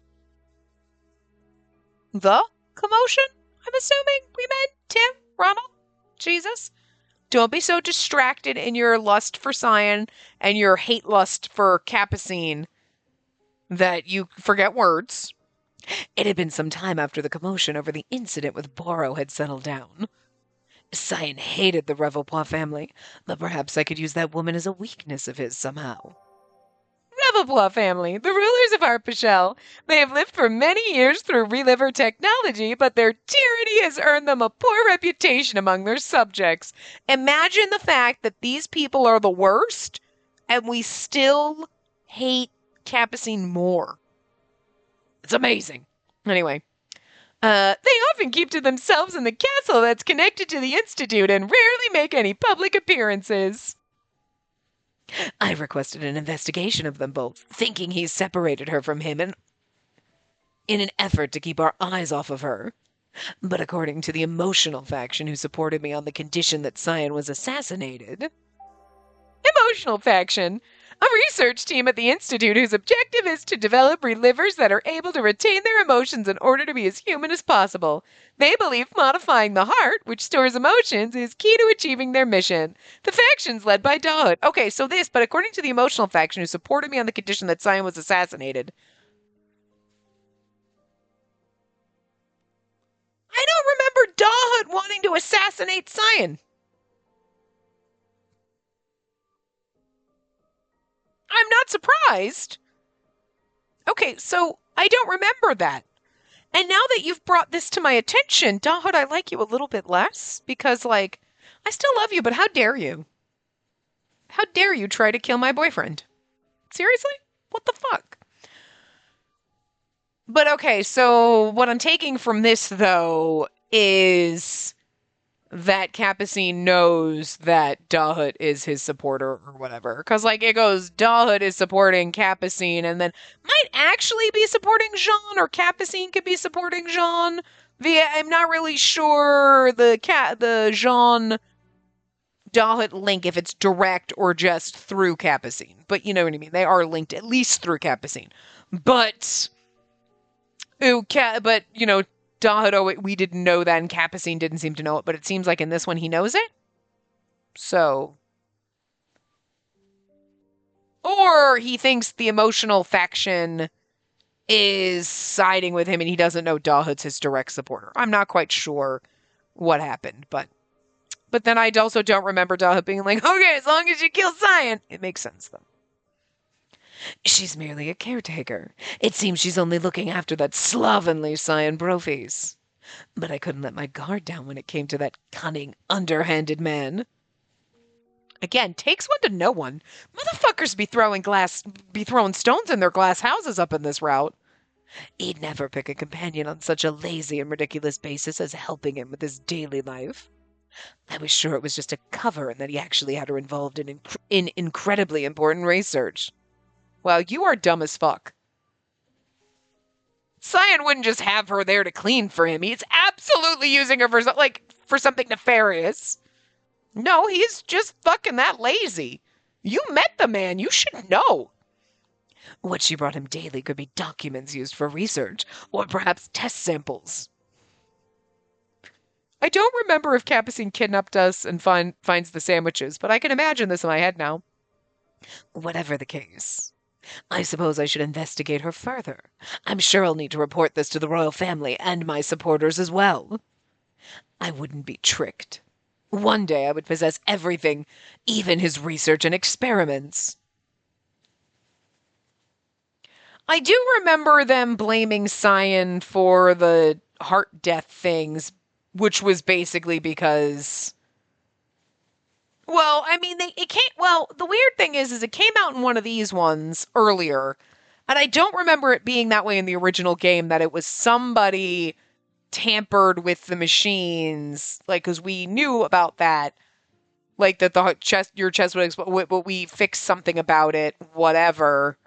C: The commotion? I'm assuming we meant Tim, Ronald, Jesus. Don't be so distracted in your lust for Cyan and your hate lust for Capucine that you forget words. It had been some time after the commotion over the incident with Borrow had settled down. Cyan hated the Revelpois family, but perhaps I could use that woman as a weakness of his somehow. Revelpois family, the rulers of Arpachel. They have lived for many years through reliver technology, but their tyranny has earned them a poor reputation among their subjects. Imagine the fact that these people are the worst, and we still hate Capucine more. It's amazing. Anyway, they often keep to themselves in the castle that's connected to the Institute and rarely make any public appearances. I requested an investigation of them both, thinking he separated her from him in an effort to keep our eyes off of her. But according to the emotional faction who supported me on the condition that Cyan was assassinated... Emotional faction? A research team at the Institute whose objective is to develop relivers that are able to retain their emotions in order to be as human as possible. They believe modifying the heart, which stores emotions, is key to achieving their mission. The faction's led by Dawood. Okay, so but according to the emotional faction who supported me on the condition that Cyan was assassinated. I don't remember Dawood wanting to assassinate Cyan. I'm not surprised. Okay, so I don't remember that. And now that you've brought this to my attention, Dawood, I like you a little bit less because, like, I still love you, but how dare you? How dare you try to kill my boyfriend? Seriously? What the fuck? But okay, so what I'm taking from this, though, is that Capucine knows that Dawood is his supporter or whatever. Because, like, it goes, Dawood is supporting Capucine and then might actually be supporting Jean, or Capucine could be supporting Jean. I'm not really sure the Jean Dawood link, if it's direct or just through Capucine. But you know what I mean. They are linked at least through Capucine. But, you know, Dawood, we didn't know that, and Capucine didn't seem to know it, but it seems like in this one he knows it. So, Or he thinks the emotional faction is siding with him and he doesn't know Dahut's his direct supporter. I'm not quite sure what happened, but then I also don't remember Dahut being like, okay, as long as you kill Cyan. It makes sense, though. She's merely a caretaker. It seems she's only looking after that slovenly Cyan Broface. But I couldn't let my guard down when it came to that cunning, underhanded man. Again, takes one to know one. Motherfuckers be throwing stones in their glass houses up in this route. He'd never pick a companion on such a lazy and ridiculous basis as helping him with his daily life. I was sure it was just a cover and that he actually had her involved in incredibly important research. Well, you are dumb as fuck. Cyan wouldn't just have her there to clean for him. He's absolutely using her for something nefarious. No, he's just fucking that lazy. You met the man. You should know. What she brought him daily could be documents used for research, or perhaps test samples. I don't remember if Capucine kidnapped us and finds the sandwiches, but I can imagine this in my head now. Whatever the case, I suppose I should investigate her further. I'm sure I'll need to report this to the royal family and my supporters as well. I wouldn't be tricked. One day I would possess everything, even his research and experiments. I do remember them blaming Cyan for the heart death things, which was basically because... Well, I mean, the weird thing is it came out in one of these ones earlier, and I don't remember it being that way in the original game, that it was somebody tampered with the machines, like, because we knew about that, like, that your chest would explode, but we fixed something about it, whatever.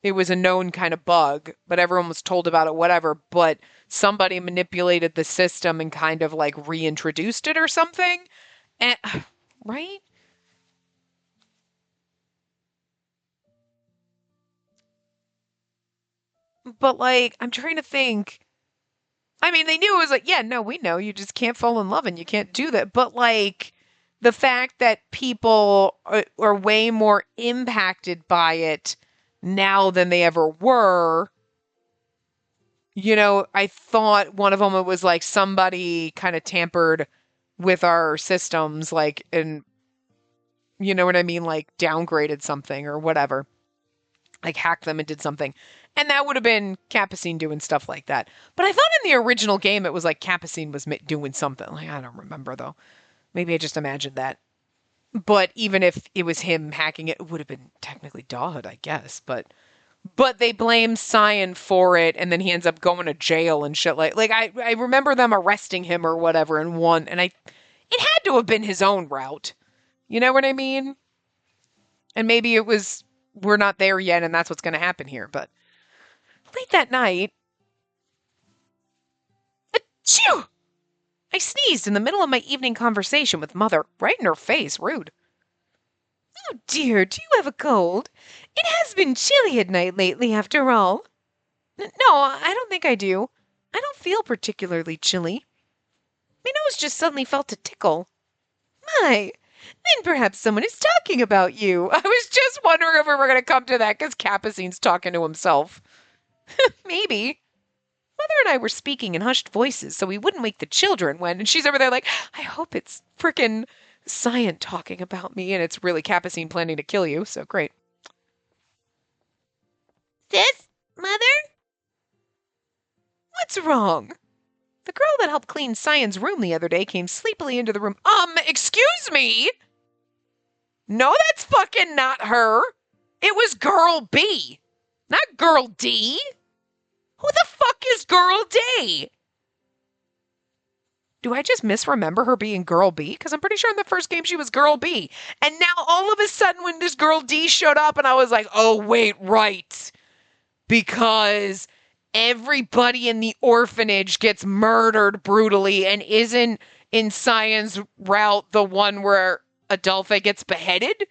C: It was a known kind of bug, but everyone was told about it, whatever, but somebody manipulated the system and kind of like reintroduced it or something. And right? But like, I'm trying to think. I mean, they knew it was like, yeah, no, we know you just can't fall in love and you can't do that. But like, the fact that people are way more impacted by it now than they ever were. You know, I thought one of them, it was like somebody kind of tampered with our systems, like, and you know what I mean? Like downgraded something or whatever, like hacked them and did something. And that would have been Capucine doing stuff like that. But I thought in the original game, it was like Capucine was doing something. Like, I don't remember though. Maybe I just imagined that. But even if it was him hacking it, it would have been technically Dahut, I guess. But they blame Cyan for it, and then he ends up going to jail and shit. Like I remember them arresting him or whatever, and it had to have been his own route. You know what I mean? And maybe it was, we're not there yet, and that's what's going to happen here. But late that night, achoo! I sneezed in the middle of my evening conversation with Mother, right in her face, rude. Oh dear, do you have a cold? It has been chilly at night lately, after all. No, I don't think I do. I don't feel particularly chilly. My nose just suddenly felt a tickle. My, then perhaps someone is talking about you. I was just wondering if we were going to come to that because Capucine's talking to himself. Maybe. Mother and I were speaking in hushed voices so we wouldn't wake the children and she's over there like, I hope it's frickin' Cyan talking about me, and it's really Capucine planning to kill you, so great. Sis? Mother? What's wrong? The girl that helped clean Cyan's room the other day came sleepily into the room. Excuse me? No, that's fucking not her. It was Girl B, not Girl D. Who the fuck is Girl D? Do I just misremember her being Girl B? Because I'm pretty sure in the first game she was Girl B. And now all of a sudden when this Girl D showed up and I was like, oh, wait, right. Because everybody in the orphanage gets murdered brutally, and isn't in Cyan's route the one where Adolphe gets beheaded?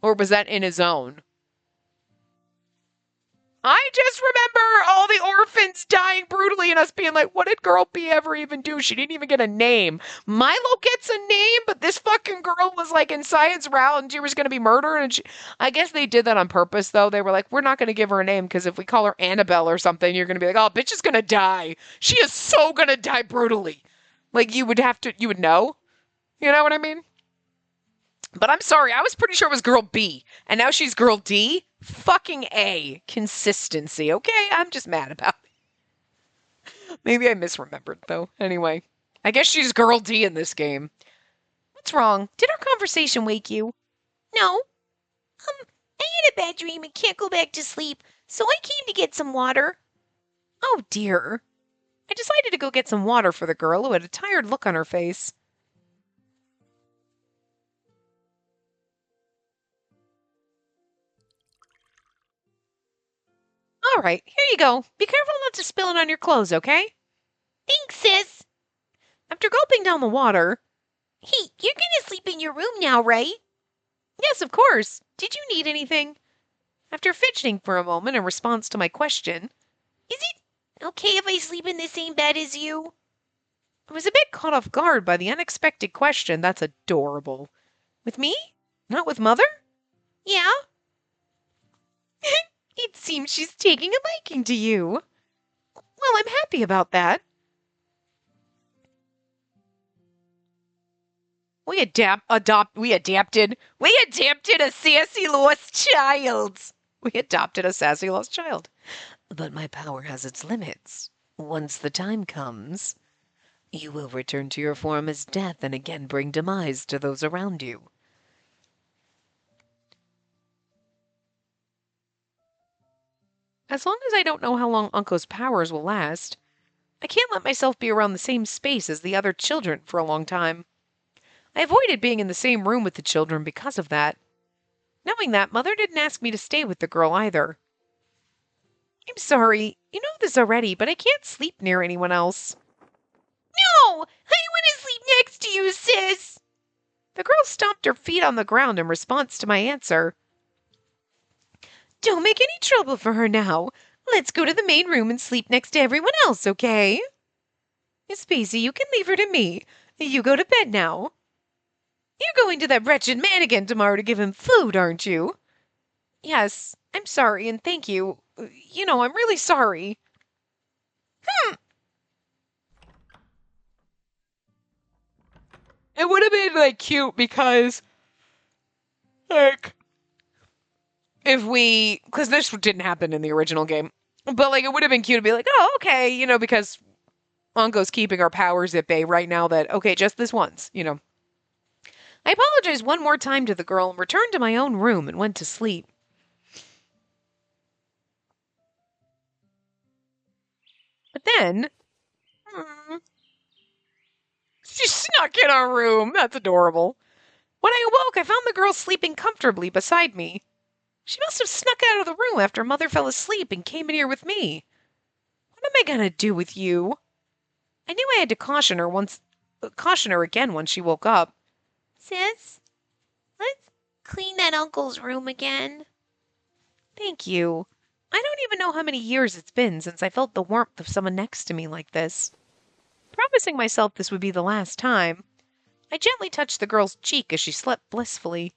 C: Or was that in his own? I just remember all the orphans dying brutally and us being like, what did girl B ever even do? She didn't even get a name. Milo gets a name, but this fucking girl was like in science route and she was going to be murdered. And I guess they did that on purpose, though. They were like, we're not going to give her a name because if we call her Annabelle or something, you're going to be like, oh, bitch is going to die. She is so going to die brutally. Like, you would know. You know what I mean? But I'm sorry, I was pretty sure it was girl B, and now she's girl D? Fucking A. Consistency, okay? I'm just mad about it. Maybe I misremembered, though. Anyway, I guess she's girl D in this game. What's wrong? Did our conversation wake you? No. I had a bad dream and can't go back to sleep, so I came to get some water. Oh, dear. I decided to go get some water for the girl who had a tired look on her face. All right, here you go. Be careful not to spill it on your clothes, okay? Thanks, sis. After gulping down the water, hey, you're gonna sleep in your room now, right? Yes, of course. Did you need anything? After fidgeting for a moment in response to my question, is it okay if I sleep in the same bed as you? I was a bit caught off guard by the unexpected question. That's adorable. With me? Not with Mother? Yeah. It seems she's taking a liking to you. Well, I'm happy about that. We adapted a sassy lost child. We adopted a sassy lost child. But my power has its limits. Once the time comes, you will return to your form as death and again bring demise to those around you. As long as I don't know how long Uncle's powers will last, I can't let myself be around the same space as the other children for a long time. I avoided being in the same room with the children because of that. Knowing that, Mother didn't ask me to stay with the girl either. I'm sorry, you know this already, but I can't sleep near anyone else. No! I want to sleep next to you, sis! The girl stomped her feet on the ground in response to my answer. Don't make any trouble for her now. Let's go to the main room and sleep next to everyone else, okay? Miss Spacey, you can leave her to me. You go to bed now. You're going to that wretched man again tomorrow to give him food, aren't you? Yes, I'm sorry and thank you. You know, I'm really sorry. It would have been, like, cute because, like, because this didn't happen in the original game, but, like, it would have been cute to be like, oh, okay, you know, because Onko's keeping our powers at bay right now that, okay, just this once, you know. I apologized one more time to the girl and returned to my own room and went to sleep. But then, she snuck in our room. That's adorable. When I awoke, I found the girl sleeping comfortably beside me. She must have snuck out of the room after Mother fell asleep and came in here with me. What am I gonna do with you? I knew I had to caution her again once she woke up. Sis, let's clean that uncle's room again. Thank you. I don't even know how many years it's been since I felt the warmth of someone next to me like this. Promising myself this would be the last time, I gently touched the girl's cheek as she slept blissfully.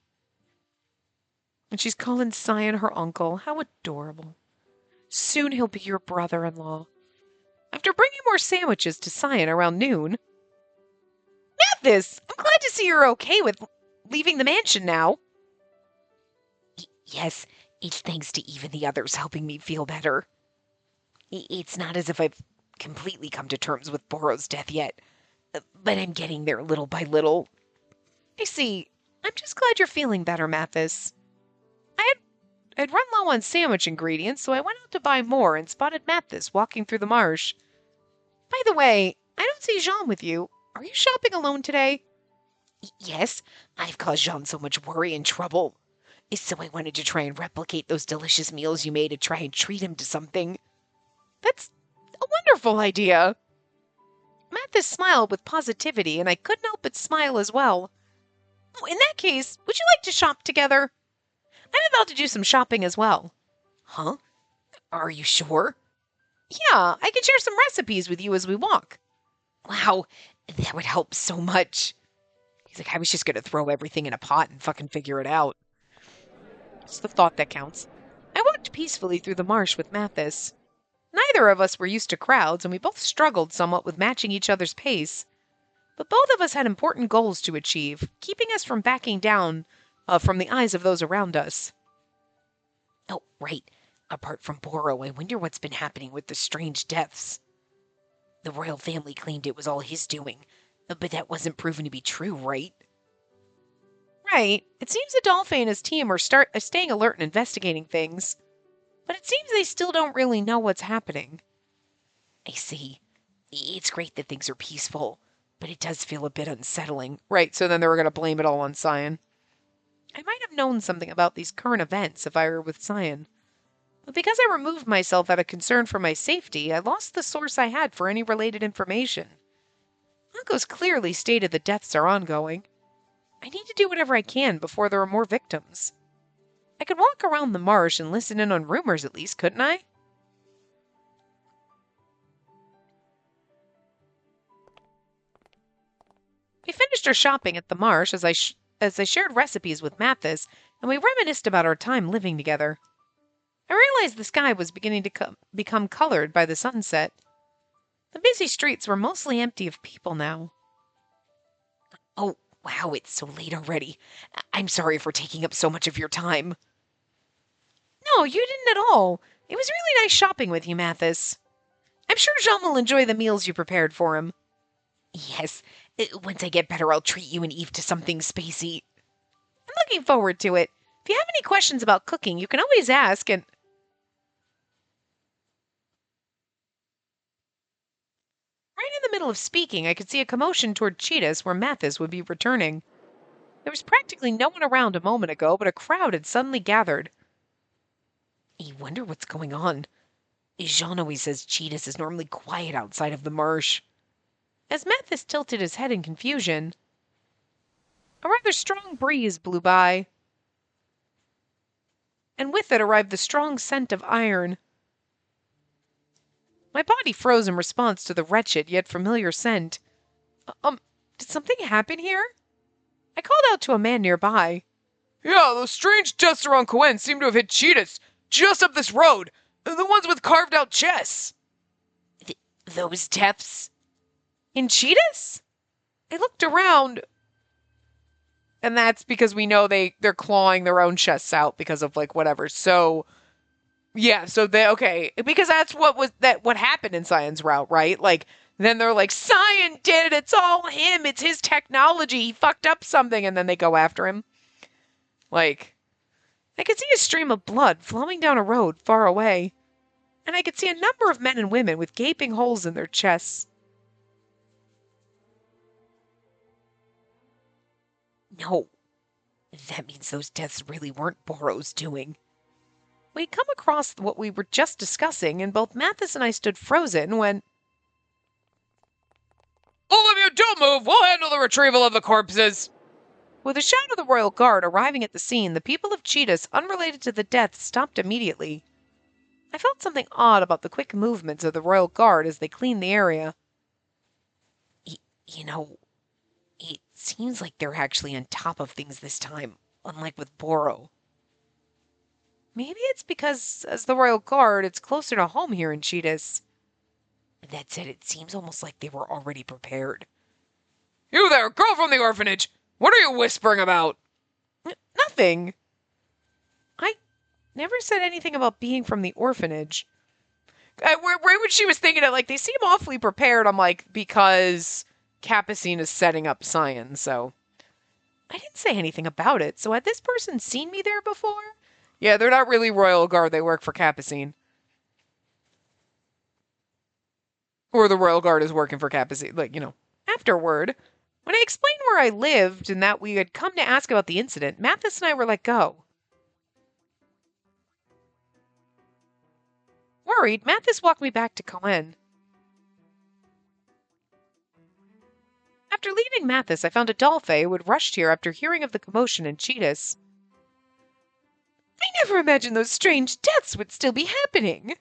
C: And she's calling Cyan her uncle. How adorable. Soon he'll be your brother-in-law. After bringing more sandwiches to Cyan around noon, Mathis, I'm glad to see you're okay with leaving the mansion now. Yes, it's thanks to even the others helping me feel better. It's not as if I've completely come to terms with Boro's death yet, but I'm getting there little by little. I see. I'm just glad you're feeling better, Mathis. I'd run low on sandwich ingredients, so I went out to buy more and spotted Mathis walking through the marsh. By the way, I don't see Jean with you. Are you shopping alone today? Yes, I've caused Jean so much worry and trouble. So I wanted to try and replicate those delicious meals you made to try and treat him to something. That's a wonderful idea. Mathis smiled with positivity, and I couldn't help but smile as well. Oh, in that case, would you like to shop together? I'm about to do some shopping as well. Huh? Are you sure? Yeah, I can share some recipes with you as we walk. Wow, that would help so much. He's like, I was just gonna throw everything in a pot and fucking figure it out. It's the thought that counts. I walked peacefully through the marsh with Mathis. Neither of us were used to crowds, and we both struggled somewhat with matching each other's pace. But both of us had important goals to achieve, keeping us from backing down from the eyes of those around us. Oh, right. Apart from Boro, I wonder what's been happening with the strange deaths. The royal family claimed it was all his doing, but that wasn't proven to be true, right? Right. It seems Adolphe and his team are staying alert and investigating things. But it seems they still don't really know what's happening. I see. It's great that things are peaceful, but it does feel a bit unsettling. Right, so then they were going to blame it all on Cyan. I might have known something about these current events if I were with Cyan. But because I removed myself out of concern for my safety, I lost the source I had for any related information. Marco's clearly stated the deaths are ongoing. I need to do whatever I can before there are more victims. I could walk around the marsh and listen in on rumors at least, couldn't I? We finished our shopping at the marsh as I shared recipes with Mathis, and we reminisced about our time living together. I realized the sky was beginning to become colored by the sunset. The busy streets were mostly empty of people now. Oh, wow, it's so late already. I'm sorry for taking up so much of your time. No, you didn't at all. It was really nice shopping with you, Mathis. I'm sure Jean will enjoy the meals you prepared for him. Yes, once I get better, I'll treat you and Eve to something spacey. I'm looking forward to it. If you have any questions about cooking, you can always ask, and... Right in the middle of speaking, I could see a commotion toward Cheetahs where Mathis would be returning. There was practically no one around a moment ago, but a crowd had suddenly gathered. I wonder what's going on. Jean always says Cheetahs is normally quiet outside of the marsh. As Mathis tilted his head in confusion, a rather strong breeze blew by, and with it arrived the strong scent of iron. My body froze in response to the wretched yet familiar scent. Did something happen here? I called out to a man nearby.
A: Yeah, those strange deaths around Coen seem to have hit cheetahs just up this road. The ones with carved out chests.
C: Those deaths? In cheetahs? I looked around. And that's because we know they're clawing their own chests out because of like whatever. So yeah, so okay. Because that's what happened in Cyan's route, right? Like then they're like, Cyan did it, it's all him, it's his technology, he fucked up something, and then they go after him. Like, I could see a stream of blood flowing down a road far away, and I could see a number of men and women with gaping holes in their chests. No, that means those deaths really weren't Boro's doing. We'd come across what we were just discussing, and both Mathis and I stood frozen when...
A: All of you, don't move! We'll handle the retrieval of the corpses!
C: With a shout of the Royal Guard arriving at the scene, the people of Cheetahs, unrelated to the deaths, stopped immediately. I felt something odd about the quick movements of the Royal Guard as they cleaned the area. You know, it seems like they're actually on top of things this time, unlike with Boro. Maybe it's because, as the Royal Guard, it's closer to home here in Cheetahs. That said, it seems almost like they were already prepared.
A: You there, girl from the orphanage! What are you whispering about?
C: Nothing. I never said anything about being from the orphanage.
A: Right when she was thinking it, like, they seem awfully prepared, I'm like, because Capucine is setting up Cyan, so...
C: I didn't say anything about it, so had this person seen me there before?
A: Yeah, they're not really Royal Guard, they work for Capucine. Or the Royal Guard is working for Capucine, like, you know.
C: Afterward, when I explained where I lived and that we had come to ask about the incident, Mathis and I were let go. Worried, Mathis walked me back to Coen. After leaving Mathis, I found Adolphe, who had rushed here after hearing of the commotion in Cheetahs. I never imagined those strange deaths would still be happening.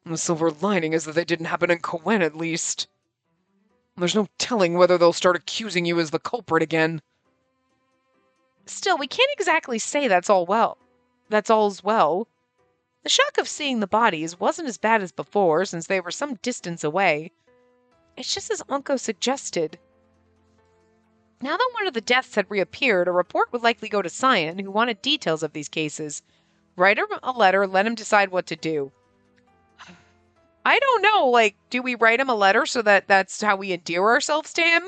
C: The silver lining is that they didn't happen in Coen, at least. There's no telling whether they'll start accusing you as the culprit again.
A: Still, we can't exactly say that's all's well. The shock of seeing the bodies wasn't as bad as before, since they were some distance away. It's just as Unko suggested. Now that one of the deaths had reappeared, a report would likely go to Cyan, who wanted details of these cases. Write him a letter, let him decide what to do. I don't know, like, do we write him a letter so that that's how we endear ourselves to him?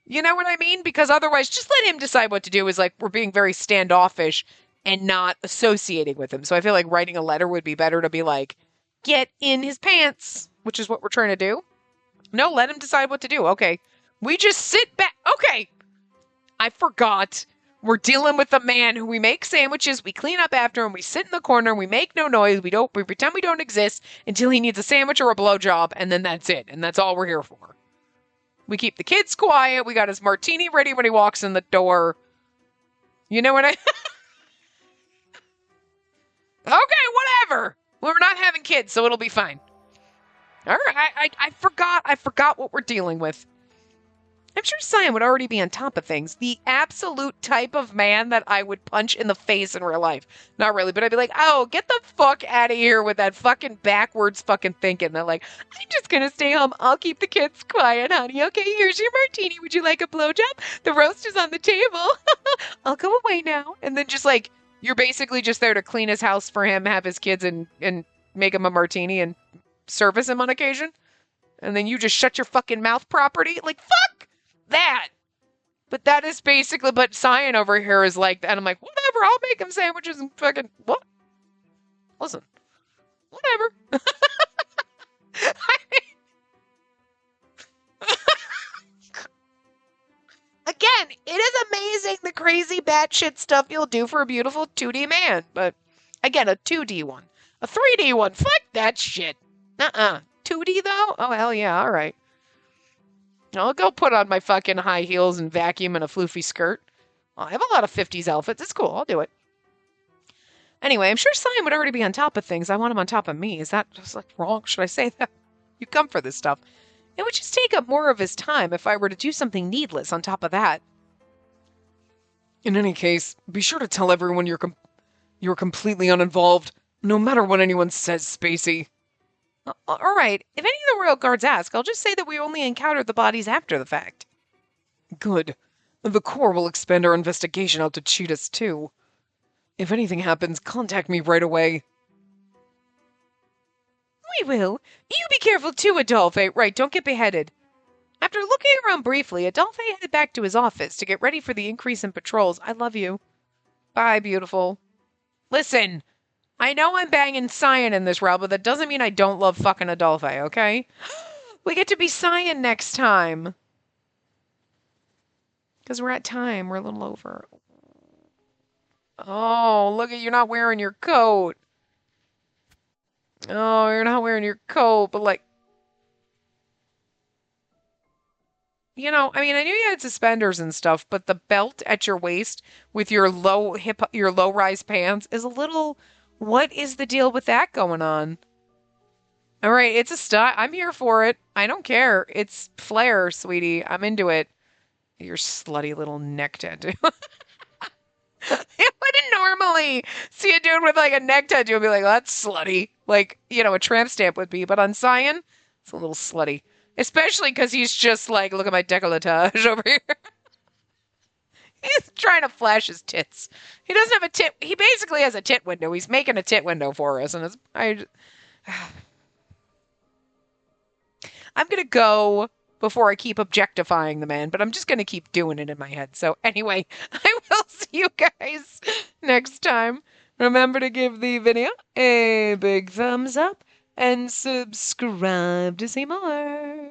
A: You know what I mean? Because otherwise, just let him decide what to do is like, we're being very standoffish and not associating with him. So I feel like writing a letter would be better to be like, get in his pants, which is what we're trying to do. No, let him decide what to do. Okay. We just sit back. Okay. I forgot. We're dealing with a man who we make sandwiches, we clean up after him, we sit in the corner, we make no noise, we pretend we don't exist until he needs a sandwich or a blowjob, and then that's it. And that's all we're here for. We keep the kids quiet. We got his martini ready when he walks in the door. You know what I... Okay, whatever. We're not having kids, so it'll be fine. All right, I forgot what we're dealing with. I'm sure Cyan would already be on top of things. The absolute type of man that I would punch in the face in real life. Not really, but I'd be like, oh, get the fuck out of here with that fucking backwards fucking thinking. They're like, I'm just gonna stay home. I'll keep the kids quiet, honey. Okay, here's your martini. Would you like a blowjob? The roast is on the table. I'll go away now. And then just like, you're basically just there to clean his house for him, have his kids, and make him a martini and service him on occasion. And then you just shut your fucking mouth property. Like, fuck that. But that is basically, but Cyan over here is like, and I'm like, whatever, I'll make him sandwiches and fucking, what? Listen, whatever. I mean, again, it is amazing the crazy batshit stuff you'll do for a beautiful 2D man. But again, a 2D one. A 3D one, fuck that shit. 2D though? Oh, hell yeah, all right. I'll go put on my fucking high heels and vacuum and a floofy skirt. I have a lot of 50s outfits. It's cool. I'll do it. Anyway, I'm sure Cyan would already be on top of things. I want him on top of me. Is that just like wrong? Should I say that? You come for this stuff. It would just take up more of his time if I were to do something needless on top of that. In any case, be sure to tell everyone you're completely uninvolved, no matter what anyone says, Spacey. All right, if any of the royal guards ask, I'll just say that we only encountered the bodies after the fact. Good. The Corps will expand our investigation out to cheat us, too. If anything happens, contact me right away. We will. You be careful, too, Adolphe. Right, don't get beheaded. After looking around briefly, Adolphe headed back to his office to get ready for the increase in patrols. I love you. Bye, beautiful. Listen. I know I'm banging Cyan in this route, but that doesn't mean I don't love fucking Adolphe, okay? We get to be Cyan next time. Because we're at time. We're a little over. Oh, look at you're not wearing your coat. Oh, you're not wearing your coat, but like... You know, I mean, I knew you had suspenders and stuff, but the belt at your waist with your low-rise pants is a little... What is the deal with that going on? All right, it's a stunt. I'm here for it. I don't care. It's flair, sweetie. I'm into it. Your slutty little neck tattoo. You wouldn't normally see a dude with like a neck tattoo and be like, oh, that's slutty. Like, you know, a tramp stamp would be. But on Cyan, it's a little slutty. Especially because he's just like, look at my décolletage over here. He's trying to flash his tits. He doesn't have a tit. He basically has a tit window. He's making a tit window for us. And I'm going to go before I keep objectifying the man, but I'm just going to keep doing it in my head. So anyway, I will see you guys next time. Remember to give the video a big thumbs up and subscribe to see more.